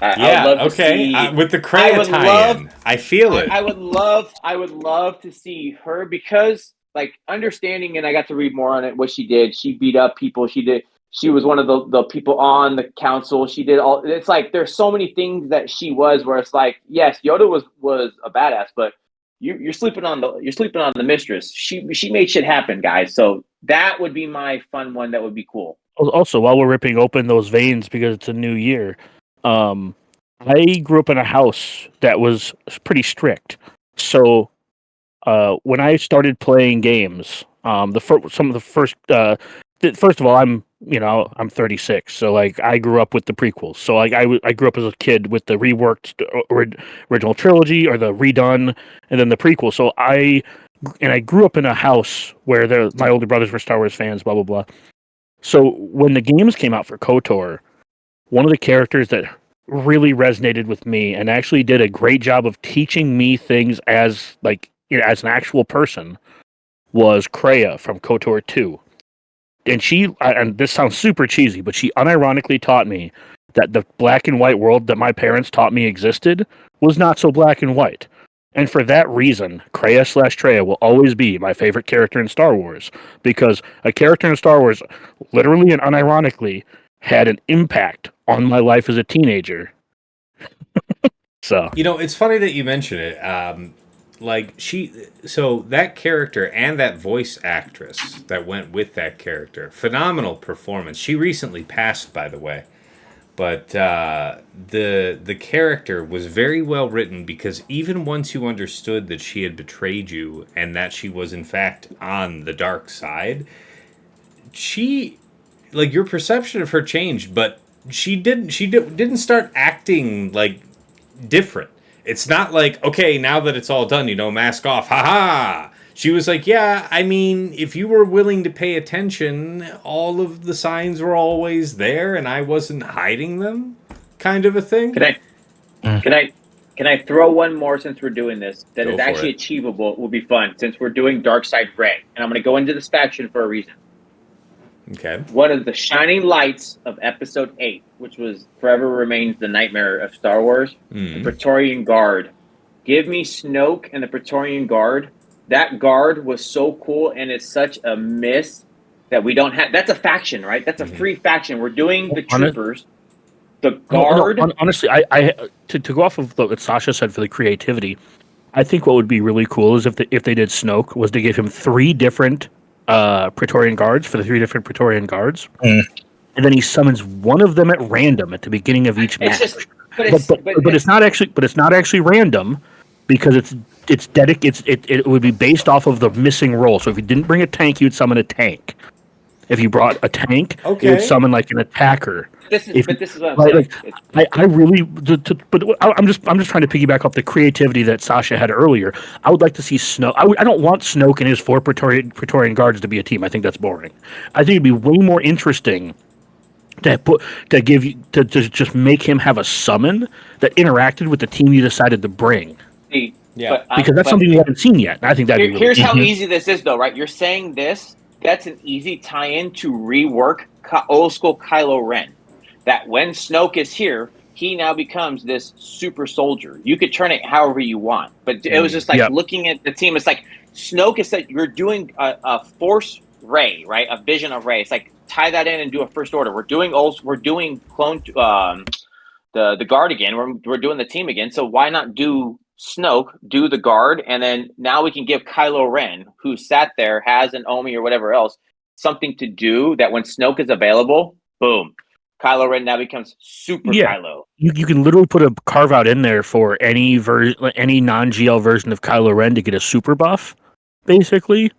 I would love to see, with the Kreia tie-in. I feel it. I would love to see her, because, like, understanding, and I got to read more on it, what she did. She beat up people. She was one of the people on the council. She did all. It's like there's so many things that she was, where it's like, yes, Yoda was a badass, but you're sleeping on the mistress. She made shit happen, guys. So that would be my fun one. That would be cool. Also, while we're ripping open those veins because it's a new year, I grew up in a house that was pretty strict. So when I started playing games, first of all, I'm 36, so like I grew up with the prequels. So like I grew up as a kid with the reworked original trilogy or the redone, and then the prequel. So I grew up in a house where my older brothers were Star Wars fans, blah blah blah. So when the games came out for KOTOR, one of the characters that really resonated with me and actually did a great job of teaching me things as as an actual person was Kreia from KOTOR 2. And and this sounds super cheesy, but she unironically taught me that the black and white world that my parents taught me existed was not so black and white. And for that reason, Kreia/Treya will always be my favorite character in Star Wars, because a character in Star Wars, literally and unironically, had an impact on my life as a teenager. So it's funny that you mention it. So that character and that voice actress that went with that character, phenomenal performance. She recently passed, by the way. But the character was very well written, because even once you understood that she had betrayed you and that she was in fact on the dark side, your perception of her changed, but she didn't start acting like different. It's not like, okay, now that it's all done, mask off, haha. She was like, yeah, I mean, if you were willing to pay attention, all of the signs were always there, and I wasn't hiding them, kind of a thing. Can I throw one more, since we're doing this, that Go is for actually it. achievable? It will be fun, since we're doing Dark Side Ray, and I'm going to go into this faction for a reason. Okay. One of the shining lights of Episode 8, which was forever remains the nightmare of Star Wars, the Praetorian Guard. Give me Snoke and the Praetorian Guard. That guard was so cool, and it's such a miss that we don't have. That's a faction, right? That's a free faction. We're doing the troopers. The guard. Honestly, to go off of what Sasha said for the creativity, I think what would be really cool is if they did Snoke was to give him 3 different Praetorian Guards for the 3 different Praetorian Guards, and then he summons one of them at random at the beginning of each match. But it's not actually random, because it would be based off of the missing role. So if you didn't bring a tank, you'd summon a tank. If you brought a tank, you would summon like an attacker. This is what I'm saying. I'm just trying to piggyback off the creativity that Sasha had earlier. I would like to see Snoke. I don't want Snoke and his 4 Praetorian Guards to be a team. I think that's boring. I think it'd be way more interesting to just make him have a summon that interacted with the team you decided to bring. Yeah, because that's something we haven't seen yet. And I think that'd be really here's how easy this is, though, right? You're saying this. That's an easy tie-in to rework old school Kylo Ren. That when Snoke is here, he now becomes this super soldier. You could turn it however you want, but it was just like looking at the team. It's like Snoke is like you're doing a Force Ray, right? A vision of Ray. It's like tie that in and do a First Order. We're doing clone the guard again. We're doing the team again. So why not do Snoke, do the guard, and then now we can give Kylo Ren, who sat there, has an Omi or whatever else, something to do that when Snoke is available, boom. Kylo Ren now becomes super Kylo. You can literally put a carve out in there for any non-GL version of Kylo Ren to get a super buff, basically.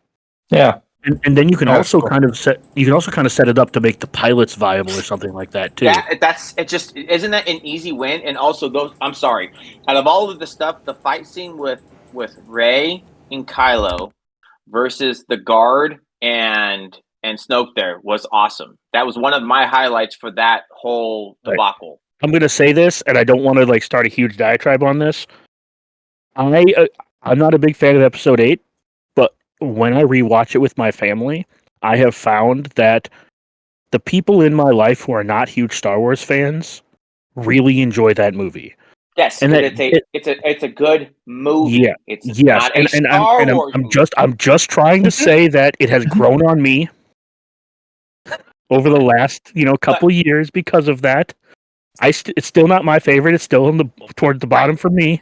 Yeah. And then you can also kind of set it up to make the pilots viable or something like that too. Yeah, isn't that an easy win? And also I'm sorry, out of all of the stuff, the fight scene with Rey and Kylo versus the guard and Snoke there was awesome. That was one of my highlights for that whole debacle. I'm gonna say this, and I don't want to start a huge diatribe on this. I'm not a big fan of Episode 8. When I rewatch it with my family, I have found that the people in my life who are not huge Star Wars fans really enjoy that movie. Yes, and it's a good movie. Yeah, it's not a Star Wars movie. I'm just trying to say that it has grown on me over the last couple years because of that. It's still not my favorite. It's still towards the bottom for me.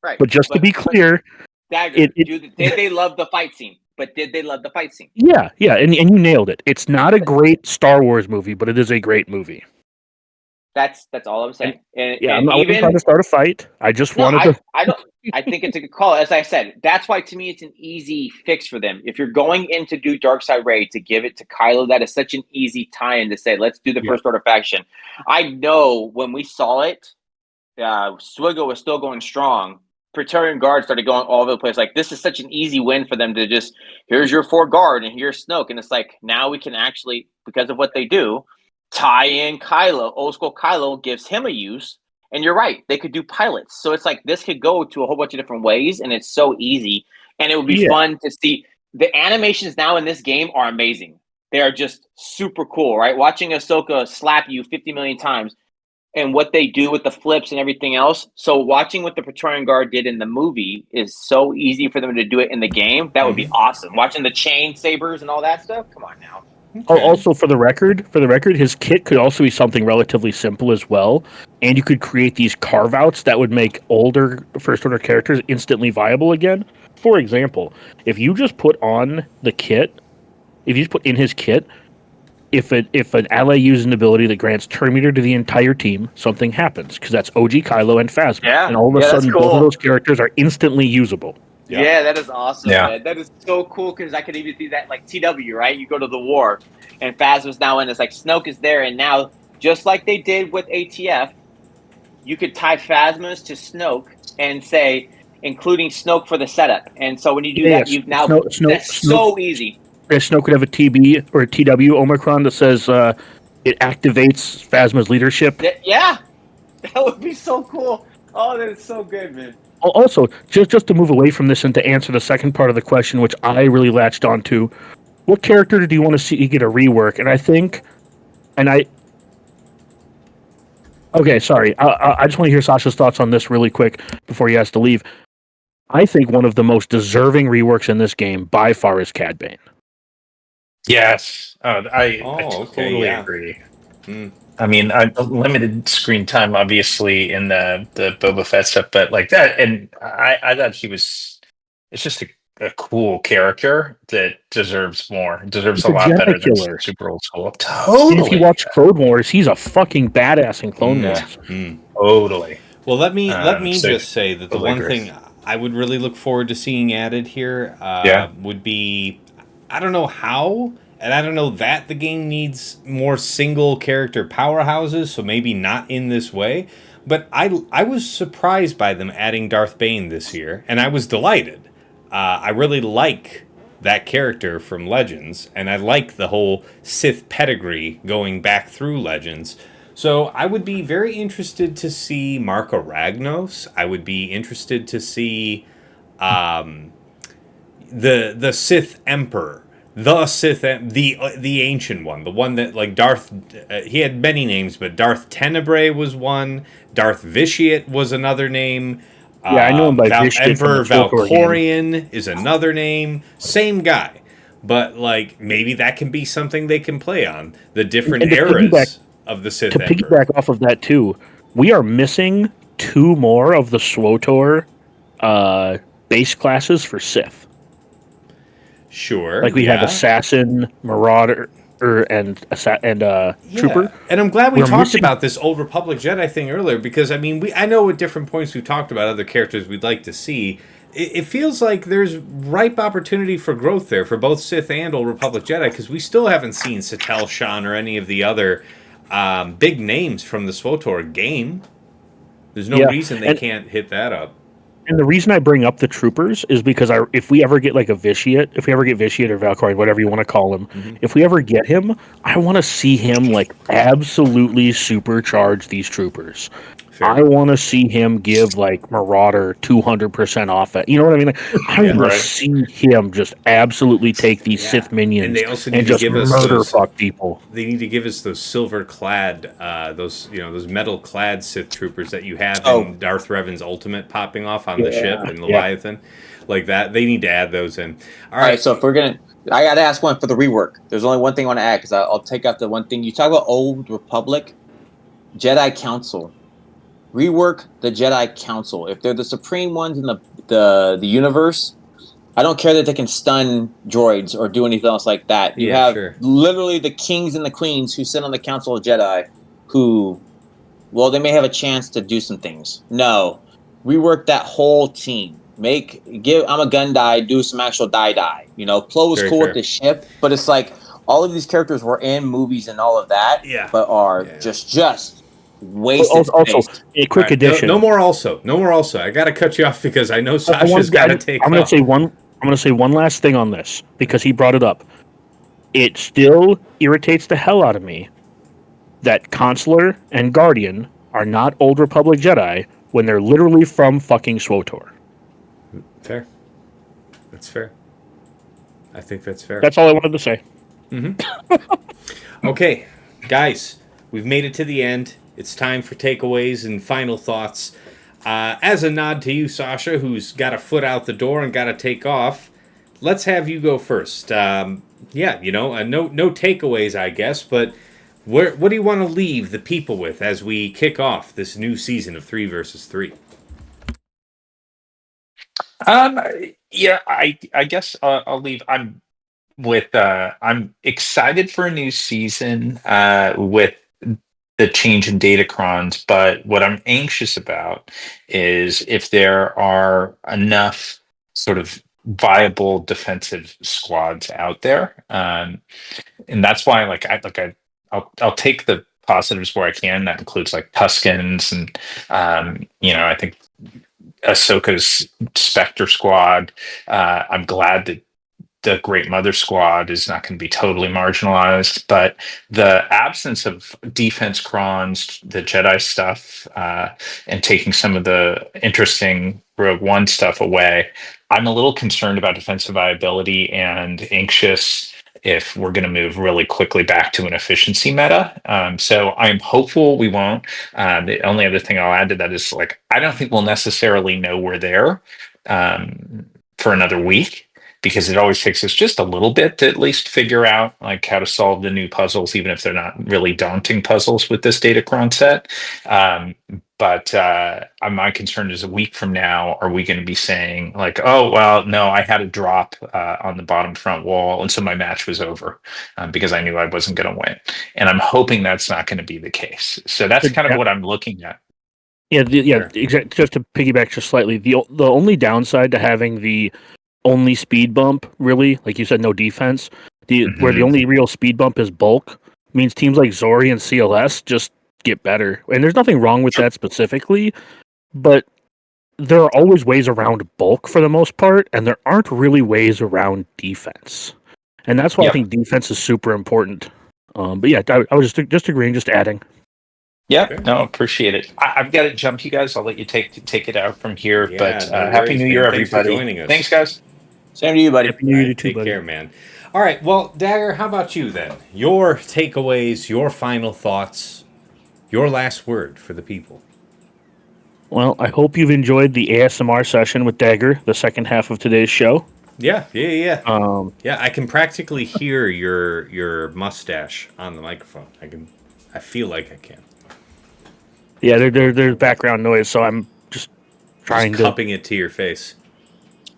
Right. But to be clear. Dagger, did they love the fight scene? But did they love the fight scene? Yeah, and you nailed it. It's not a great Star Wars movie, but it is a great movie. That's all I'm saying. And I'm not even trying to start a fight. I just no, wanted to. I don't. I think it's a good call. As I said, that's why to me it's an easy fix for them. If you're going in to do Darkside Raid to give it to Kylo, that is such an easy tie-in to say, let's do the First Order faction. I know when we saw it, Swiggle was still going strong. Praetorian Guard started going all over the place. Like, this is such an easy win for them to just, here's your 4 guard and here's Snoke. And it's like, now we can actually, because of what they do, tie in Kylo. Old school Kylo gives him a use. And you're right, they could do pilots. So it's like this could go to a whole bunch of different ways, and it's so easy. And it would be fun to see. The animations now in this game are amazing. They are just super cool, right? Watching Ahsoka slap you 50 million times and what they do with the flips and everything else. So watching what the Praetorian Guard did in the movie is so easy for them to do it in the game. That would be awesome. Watching the chain sabers and all that stuff. Come on now. Okay. Also, for the record, his kit could also be something relatively simple as well, and you could create these carve-outs that would make older First Order characters instantly viable again. For example, if you just put on the kit, if you just put in his kit, if an ally uses an ability that grants turn meter to the entire team, something happens, because that's OG Kylo and Phasma, and all of a sudden both of those characters are instantly usable. Yeah, that is awesome, man. That is so cool because I could even see that like TW, right? You go to the war and Phasma's now in. It's like Snoke is there, and now just like they did with ATF, you could tie Phasma's to Snoke and say, including Snoke for the setup. And so when you do that, you've now that's so easy. Yeah, Snoke could have a TB or a TW Omicron that says it activates Phasma's leadership. Yeah, that would be so cool. Oh, that is so good, man. Also, just to move away from this and to answer the second part of the question, which I really latched onto, what character do you want to see get a rework? And I think, okay, sorry, I just want to hear Sasha's thoughts on this really quick before he has to leave. I think one of the most deserving reworks in this game by far is Cad Bane. Yes, I totally agree. I mean, limited screen time, obviously, in the Boba Fett stuff, but like that, and I thought he was. It's just a cool character that deserves more. Deserves a lot better than super old school. Totally. If you watch Clone Wars, he's a fucking badass in Clone Wars. Totally. Well, let me just say that the one thing I would really look forward to seeing added here would be, I don't know how. And I don't know that the game needs more single character powerhouses, so maybe not in this way. But I was surprised by them adding Darth Bane this year, and I was delighted. I really like that character from Legends, and I like the whole Sith pedigree going back through Legends. So I would be very interested to see Marco Ragnos. I would be interested to see the Sith Emperor. The Sith, the ancient one, the one that like Darth, he had many names, but Darth Tenebrae was one. Darth Vitiate was another name. I know him by Vitiate. Emperor Valkorion is another name. Same guy, but like maybe that can be something they can play on the different eras of the Sith. To piggyback off of that too, we are missing 2 more of the SWTOR base classes for Sith. Sure. Like we have Assassin, Marauder, and Trooper. And I'm glad we talked about this Old Republic Jedi thing earlier, because I mean, I know at different points we've talked about other characters we'd like to see. It feels like there's ripe opportunity for growth there for both Sith and Old Republic Jedi, because we still haven't seen Satel Shan or any of the other big names from the SWTOR game. There's no reason they can't hit that up. And the reason I bring up the troopers is because if we ever get like a Vitiate, if we ever get Vitiate or Valkyrie, whatever you want to call him, if we ever get him, I want to see him like absolutely supercharge these troopers. Fair. I want to see him give like Marauder 200% off it. You know what I mean? Like, I want to see him just absolutely take these Sith minions and they also need to just give us murder fuck people. They need to give us those silver clad, those metal clad Sith troopers that you have in Darth Revan's ultimate popping off on the ship in Leviathan, like that. They need to add those in. All right, so if we're gonna, I got to ask one for the rework. There's only one thing I want to add because I'll take out the one thing you talk about. Old Republic, Jedi Council. Rework the Jedi Council. If they're the supreme ones in the universe, I don't care that they can stun droids or do anything else like that. You have literally the kings and the queens who sit on the Council of Jedi who well, they may have a chance to do some things. No, rework that whole team. I'm a Gundai, do some actual die. You know, Plo was Very cool with fair. the ship, but it's like all of these characters were in movies and all of that, Yeah. but are Yeah. just wasted Also, space. a quick All right, addition. No more also. I got to cut you off because I know Sasha's got to take I'm going off. to say one last thing on this because he brought it up. It still irritates the hell out of me that Consular and Guardian are not Old Republic Jedi when they're literally from fucking SWTOR. Fair. That's fair. I think that's fair. That's all I wanted to say. Okay, guys, we've made it to the end. It's time for takeaways and final thoughts. As a nod to you, Sasha, who's got a foot out the door and got to take off, let's have you go first. No takeaways, I guess, but what do you want to leave the people with as we kick off this new season of 3 versus 3? Yeah, I guess I'll leave. I'm excited for a new season with the change in datacrons, but what I'm anxious about is if there are enough sort of viable defensive squads out there, and that's why I'll take the positives where I can. That includes like Tuskens and I think Ahsoka's Spectre squad. I'm glad that the Great Mother Squad is not going to be totally marginalized, but the absence of defense crons, the Jedi stuff, and taking some of the interesting Rogue One stuff away, I'm a little concerned about defensive viability and anxious if we're going to move really quickly back to an efficiency meta. So I'm hopeful we won't. The only other thing I'll add to that is I don't think we'll necessarily know we're there for another week, because it always takes us just a little bit to at least figure out how to solve the new puzzles, even if they're not really daunting puzzles with this datacron set. But my concern is a week from now, are we going to be saying oh, well, no, I had a drop on the bottom front wall, and so my match was over because I knew I wasn't going to win. And I'm hoping that's not going to be the case. So that's kind of what I'm looking at. Yeah, Sure. exactly. Just to piggyback just slightly, the only downside to having the only speed bump, really, like you said, no defense, where the only real speed bump is bulk, means teams like Zori and CLS just get better. And there's nothing wrong with that specifically, but there are always ways around bulk for the most part, and there aren't really ways around defense. And that's why I think defense is super important. But yeah, I was just agreeing, just adding. Yeah, no, appreciate it. I've got to jump, you guys. I'll let you take it out from here. Yeah, but no Happy worries, New man. Year, Thanks for everybody. joining us. Thanks, guys. Same to you, buddy. Happy New Year to you too, Take buddy. care, man. All right, well, Dagger, how about you then? Your takeaways, your final thoughts, your last word for the people. Well, I hope you've enjoyed the ASMR session with Dagger, the second half of today's show. Yeah. Um, Yeah, I can practically hear your mustache on the microphone. I feel like I can. Yeah, there's background noise, so I'm just trying Just cupping it to your face.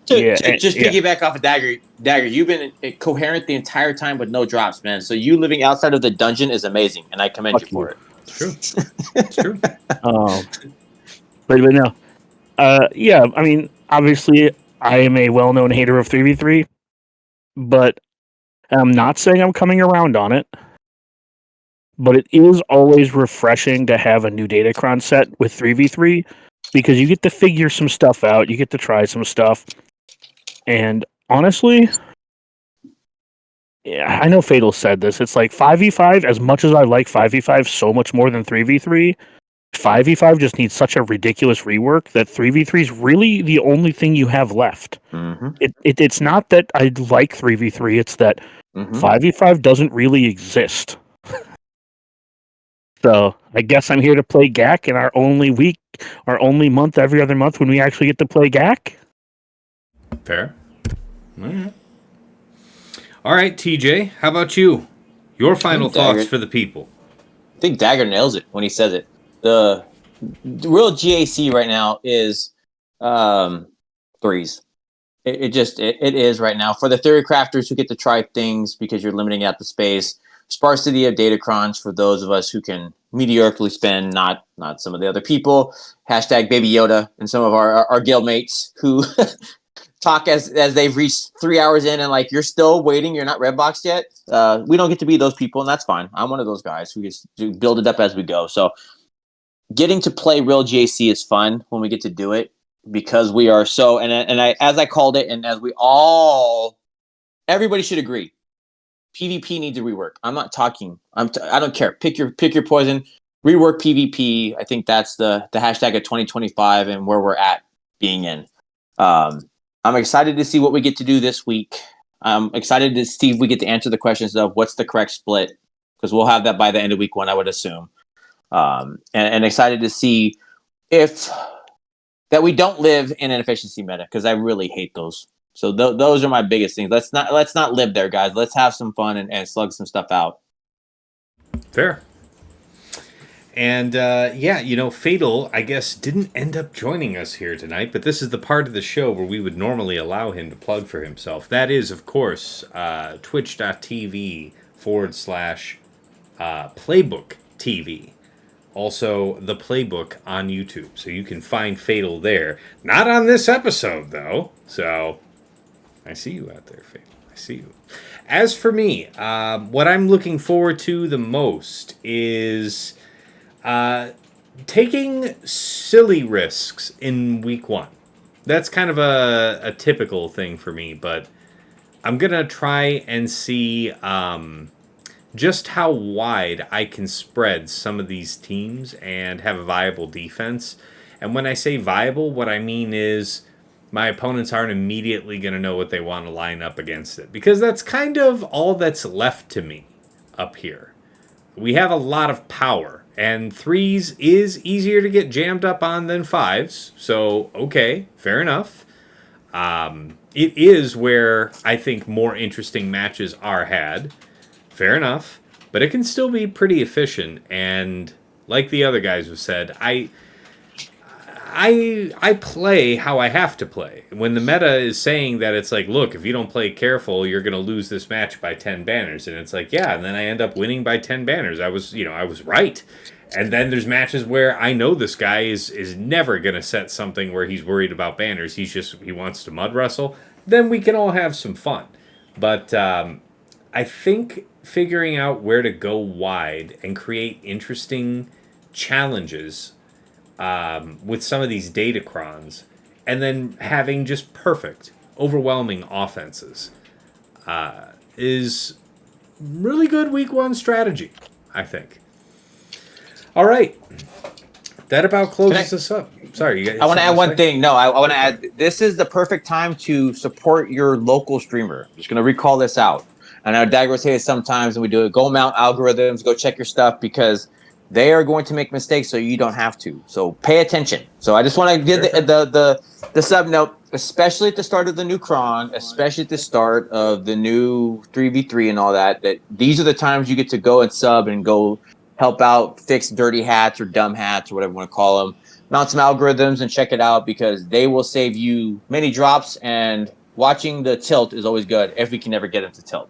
Just piggyback off of Dagger. Dagger, you've been coherent the entire time with no drops, man. So you living outside of the dungeon is amazing, and I commend you for it. It's true. It's true. But no. Yeah, I mean, obviously, I am a well-known hater of 3v3, but I'm not saying I'm coming around on it. But it is always refreshing to have a new Datacron set with 3v3, because you get to figure some stuff out, you get to try some stuff. And honestly, yeah, I know Fatal said this. It's like 5v5, as much as I like 5v5 so much more than 3v3, 5v5 just needs such a ridiculous rework that 3v3 is really the only thing you have left. Mm-hmm. It's not that I like 3v3, it's that 5v5 doesn't really exist. So I guess I'm here to play GAC in our only month every other month when we actually get to play GAC. Fair. All right, TJ, how about you? Your final thoughts for the people. I think Dagger nails it when he says it. The real GAC right now is threes. It is right now for the theory crafters who get to try things because you're limiting out the space. sparsity of datacrons for those of us who can mediocrely spend, not some of the other people. Hashtag Baby Yoda and some of our guild mates who talk as they've reached 3 hours in and like, you're still waiting, you're not red boxed yet. We don't get to be those people, and that's fine. I'm one of those guys who gets to build it up as we go. So getting to play real GAC is fun when we get to do it, because we are so, and I, as I called it, and as everybody should agree, PvP needs a rework. I'm not talking. I don't care. Pick your poison. Rework PvP. I think that's the hashtag of 2025 and where we're at being in. I'm excited to see what we get to do this week. I'm excited to see if we get to answer the questions of what's the correct split, because we'll have that by the end of week 1, I would assume. And excited to see if that we don't live in an efficiency meta, because I really hate those. So those are my biggest things. Let's not live there, guys. Let's have some fun and slug some stuff out. Fair. And Fatal, I guess, didn't end up joining us here tonight, but this is the part of the show where we would normally allow him to plug for himself. That is, of course, twitch.tv/Playbook TV. Also, the Playbook on YouTube. So you can find Fatal there. Not on this episode, though. So I see you out there, Fatal. I see you. As for me, what I'm looking forward to the most is taking silly risks in week 1. That's kind of a typical thing for me, but I'm going to try and see just how wide I can spread some of these teams and have a viable defense. And when I say viable, what I mean is my opponents aren't immediately going to know what they want to line up against it, because that's kind of all that's left to me up here. We have a lot of power, and 3s is easier to get jammed up on than 5s, so okay, fair enough. It is where I think more interesting matches are had. Fair enough, but it can still be pretty efficient, and like the other guys have said, I play how I have to play. When the meta is saying that it's like, look, if you don't play careful, you're going to lose this match by 10 banners, and it's like, yeah, and then I end up winning by 10 banners. I was right. And then there's matches where I know this guy is never going to set something where he's worried about banners. He wants to mud wrestle. Then we can all have some fun. But I think figuring out where to go wide and create interesting challenges with some of these datacrons, and then having just perfect, overwhelming offenses is really good week 1 strategy, I think. All right. That about closes us up. Sorry, you guys. I want to add one thing. No, I want to add, this is the perfect time to support your local streamer. I'm just going to recall this out. I know Dagger will say it sometimes, and we do it. Go mount algorithms, go check your stuff, because they are going to make mistakes, so you don't have to. So pay attention. So I just want to give the sub note, especially at the start of the new cron, especially at the start of the new 3v3 and all that these are the times you get to go and sub and go help out, fix dirty hats or dumb hats or whatever you want to call them. Mount some algorithms and check it out, because they will save you many drops, and watching the tilt is always good if we can ever get into tilt.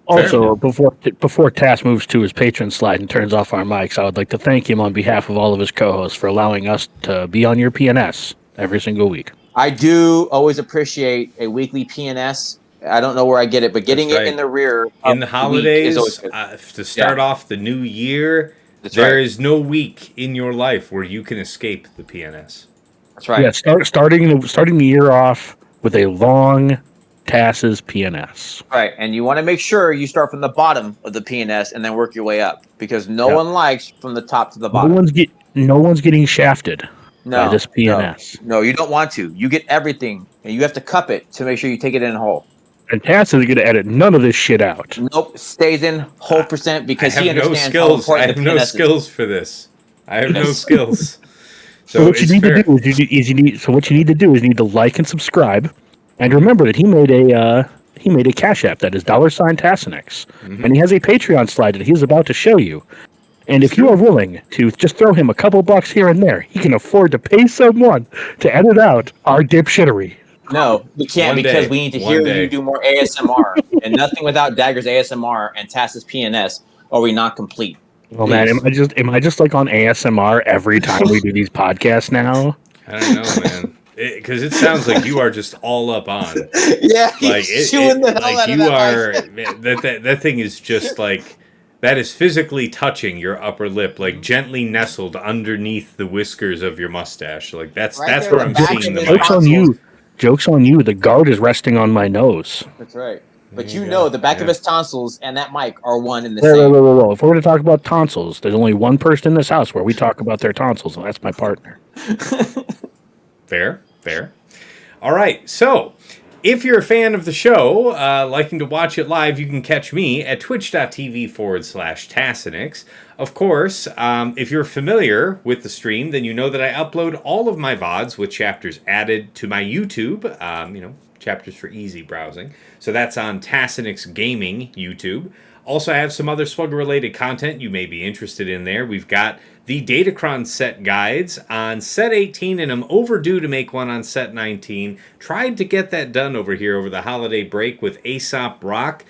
Also, before Tass moves to his patron slide and turns off our mics, I would like to thank him on behalf of all of his co-hosts for allowing us to be on your PNS every single week. I do always appreciate a weekly PNS. I don't know where I get it, but getting it in the rear in the holidays to start off the new year, there is no week in your life where you can escape the PNS. That's right. Yeah, starting the year off with a long Tass's PNS. Right, and you want to make sure you start from the bottom of the PNS and then work your way up, because no one likes from the top to the bottom. No one's getting shafted by this PNS. No, you don't want to. You get everything, and you have to cup it to make sure you take it in whole. And Tass is going to edit none of this shit out. Nope, stays in whole percent, because he understands how important the PNS is. I have no skills for this. I have no skills. So what you need to do is you need to like and subscribe. And remember that he made a Cash App that is $Tassinix, and he has a Patreon slide that he's about to show you. And if you are willing to just throw him a couple bucks here and there, he can afford to pay someone to edit out our dipshittery. No, we can't One because day, we need to one hear day. you do more ASMR. And nothing without Dagger's ASMR and Tass's PNS are we not complete. Oh man, Please. am I just like on ASMR every time we do these podcasts now? I don't know, man. Because it sounds like you are just all up on. Yeah, Like he's chewing the hell like out of you that are. mic. Man, that thing is just like that is physically touching your upper lip, like gently nestled underneath the whiskers of your mustache. Like that's Right there where in I'm the back seeing of the his mic. Joke's on you. Joke's on you. The guard is resting on my nose. That's right. But There you you know go. the back Yeah. of his tonsils and that mic are one and the Whoa, whoa, same. whoa, whoa, whoa. If we're going to talk about tonsils, there's only one person in this house where we talk about their tonsils, and that's my partner. Fair, fair. All right, so if you're a fan of the show, liking to watch it live, you can catch me at twitch.tv/Tassinix. Of course, if you're familiar with the stream, then you know that I upload all of my VODs with chapters added to my YouTube, chapters for easy browsing. So that's on Tassinix Gaming YouTube. Also, I have some other Swugger-related content you may be interested in there. We've got the Datacron set guides on set 18, and I'm overdue to make one on set 19. Tried to get that done over here over the holiday break with Aesop Rock.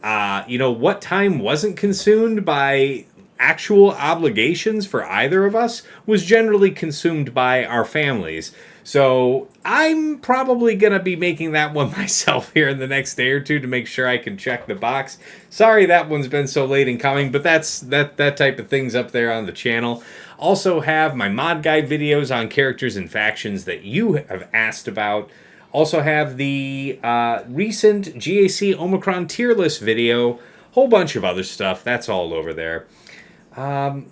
What time wasn't consumed by actual obligations for either of us was generally consumed by our families. So I'm probably going to be making that one myself here in the next day or two to make sure I can check the box. Sorry that one's been so late in coming, but that type of thing's up there on the channel. Also have my mod guide videos on characters and factions that you have asked about. Also have the recent GAC Omicron tier list video. Whole bunch of other stuff. That's all over there.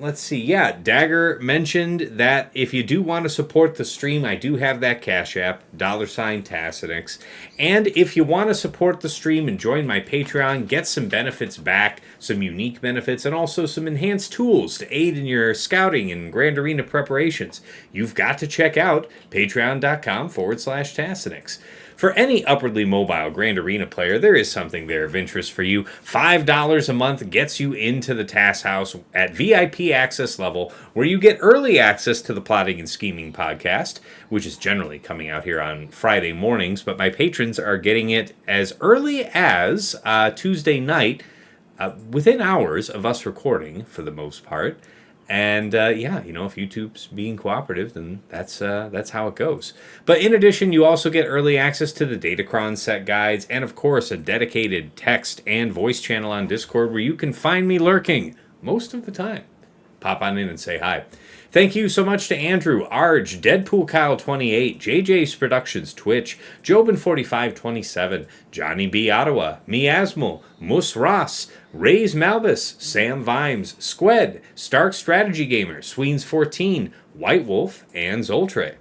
Let's see. Yeah, Dagger mentioned that if you do want to support the stream, I do have that Cash App, $Tassinix. And if you want to support the stream and join my Patreon, get some benefits back, some unique benefits, and also some enhanced tools to aid in your scouting and Grand Arena preparations, you've got to check out patreon.com/Tassinix. For any upwardly mobile Grand Arena player, there is something there of interest for you. $5 a month gets you into the Task House at VIP access level, where you get early access to the Plotting and Scheming podcast, which is generally coming out here on Friday mornings, but my patrons are getting it as early as Tuesday night, within hours of us recording, for the most part. And if YouTube's being cooperative, then that's how it goes. But in addition, you also get early access to the Datacron set guides, and of course, a dedicated text and voice channel on Discord where you can find me lurking most of the time. Pop on in and say hi. Thank you so much to Andrew, Arj, Deadpool Kyle 28, JJ's Productions Twitch, Jobin4527, Johnny B. Ottawa, Miasmal, Mus Ross, Rays Malbus, Sam Vimes, Squed, Stark Strategy Gamer, Sweens14, White Wolf, and Zoltre.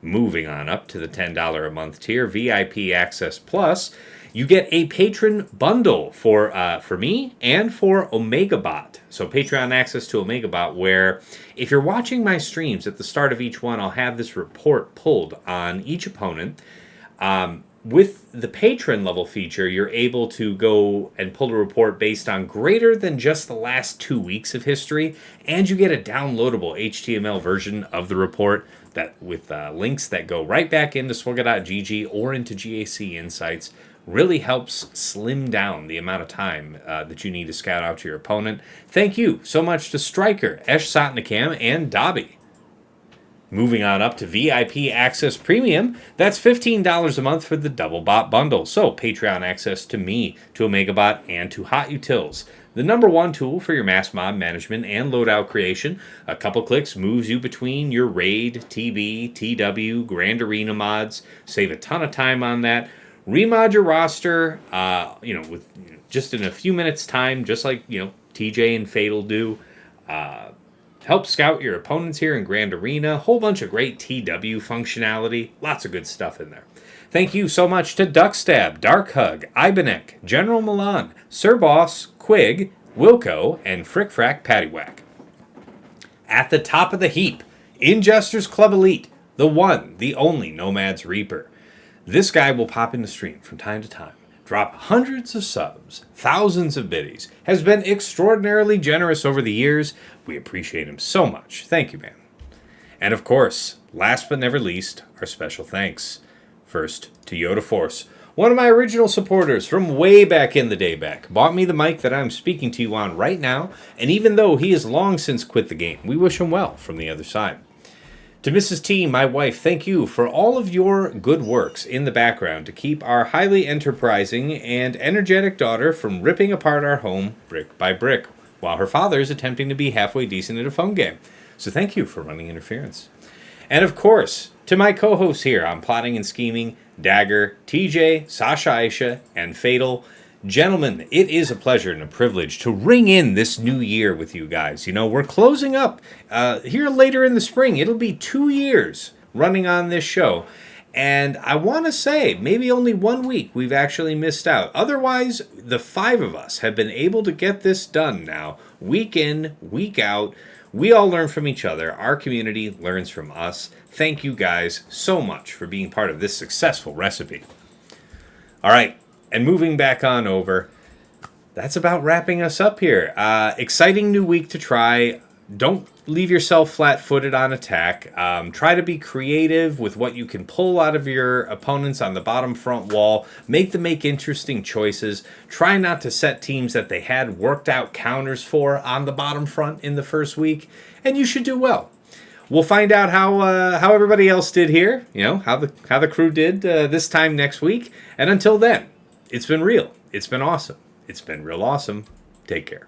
Moving on up to the $10 a month tier, VIP Access Plus, you get a patron bundle for me and for OmegaBot. So Patreon access to OmegaBot, where if you're watching my streams at the start of each one, I'll have this report pulled on each opponent. With the patron level feature, you're able to go and pull a report based on greater than just the last 2 weeks of history, and you get a downloadable HTML version of the report that with links that go right back into swugga.gg or into GAC Insights. Really helps slim down the amount of time that you need to scout out your opponent. Thank you so much to Stryker, Esh Sotnikam, and Dobby. Moving on up to VIP Access Premium, that's $15 a month for the Double Bot Bundle. So Patreon access to me, to OmegaBot, and to Hot Utils. The number one tool for your mass mob management and loadout creation. A couple clicks moves you between your Raid, TB, TW, Grand Arena mods. Save a ton of time on that. Remod your roster, with just in a few minutes' time, just like TJ and Fatal do. Help scout your opponents here in Grand Arena. Whole bunch of great TW functionality. Lots of good stuff in there. Thank you so much to Duckstab, Dark Hug, Ibenek, General Milan, Sir Boss, Quig, Wilco, and Frick Frack Paddywhack. At the top of the heap, Injusters Club Elite, the one, the only Nomad's Reaper. This guy will pop in the stream from time to time, drop hundreds of subs, thousands of biddies, has been extraordinarily generous over the years. We appreciate him so much. Thank you, man. And of course, last but never least, our special thanks First to Yoda Force, one of my original supporters from way back in the day back, bought me the mic that I'm speaking to you on right now, and even though he has long since quit the game, we wish him well from the other side. To Mrs. T, my wife, thank you for all of your good works in the background to keep our highly enterprising and energetic daughter from ripping apart our home brick by brick, while her father is attempting to be halfway decent at a phone game. So thank you for running interference. And of course, to my co-hosts here on Plotting and Scheming, Dagger, TJ, Sasha Aisha, and Fatal. Gentlemen, it is a pleasure and a privilege to ring in this new year with you guys. You know, we're closing up here later in the spring. It'll be 2 years running on this show. And I want to say, maybe only 1 week we've actually missed out. Otherwise, the 5 of us have been able to get this done now, week in, week out. We all learn from each other. Our community learns from us. Thank you guys so much for being part of this successful recipe. All right, and moving back on over, that's about wrapping us up here. Exciting new week to try. Don't leave yourself flat-footed on attack. Try to be creative with what you can pull out of your opponents on the bottom front wall. Make them make interesting choices. Try not to set teams that they had worked out counters for on the bottom front in the first week, and you should do well. We'll find out how everybody else did here. You know how the crew did this time next week. And until then, it's been real. It's been awesome. It's been real awesome. Take care.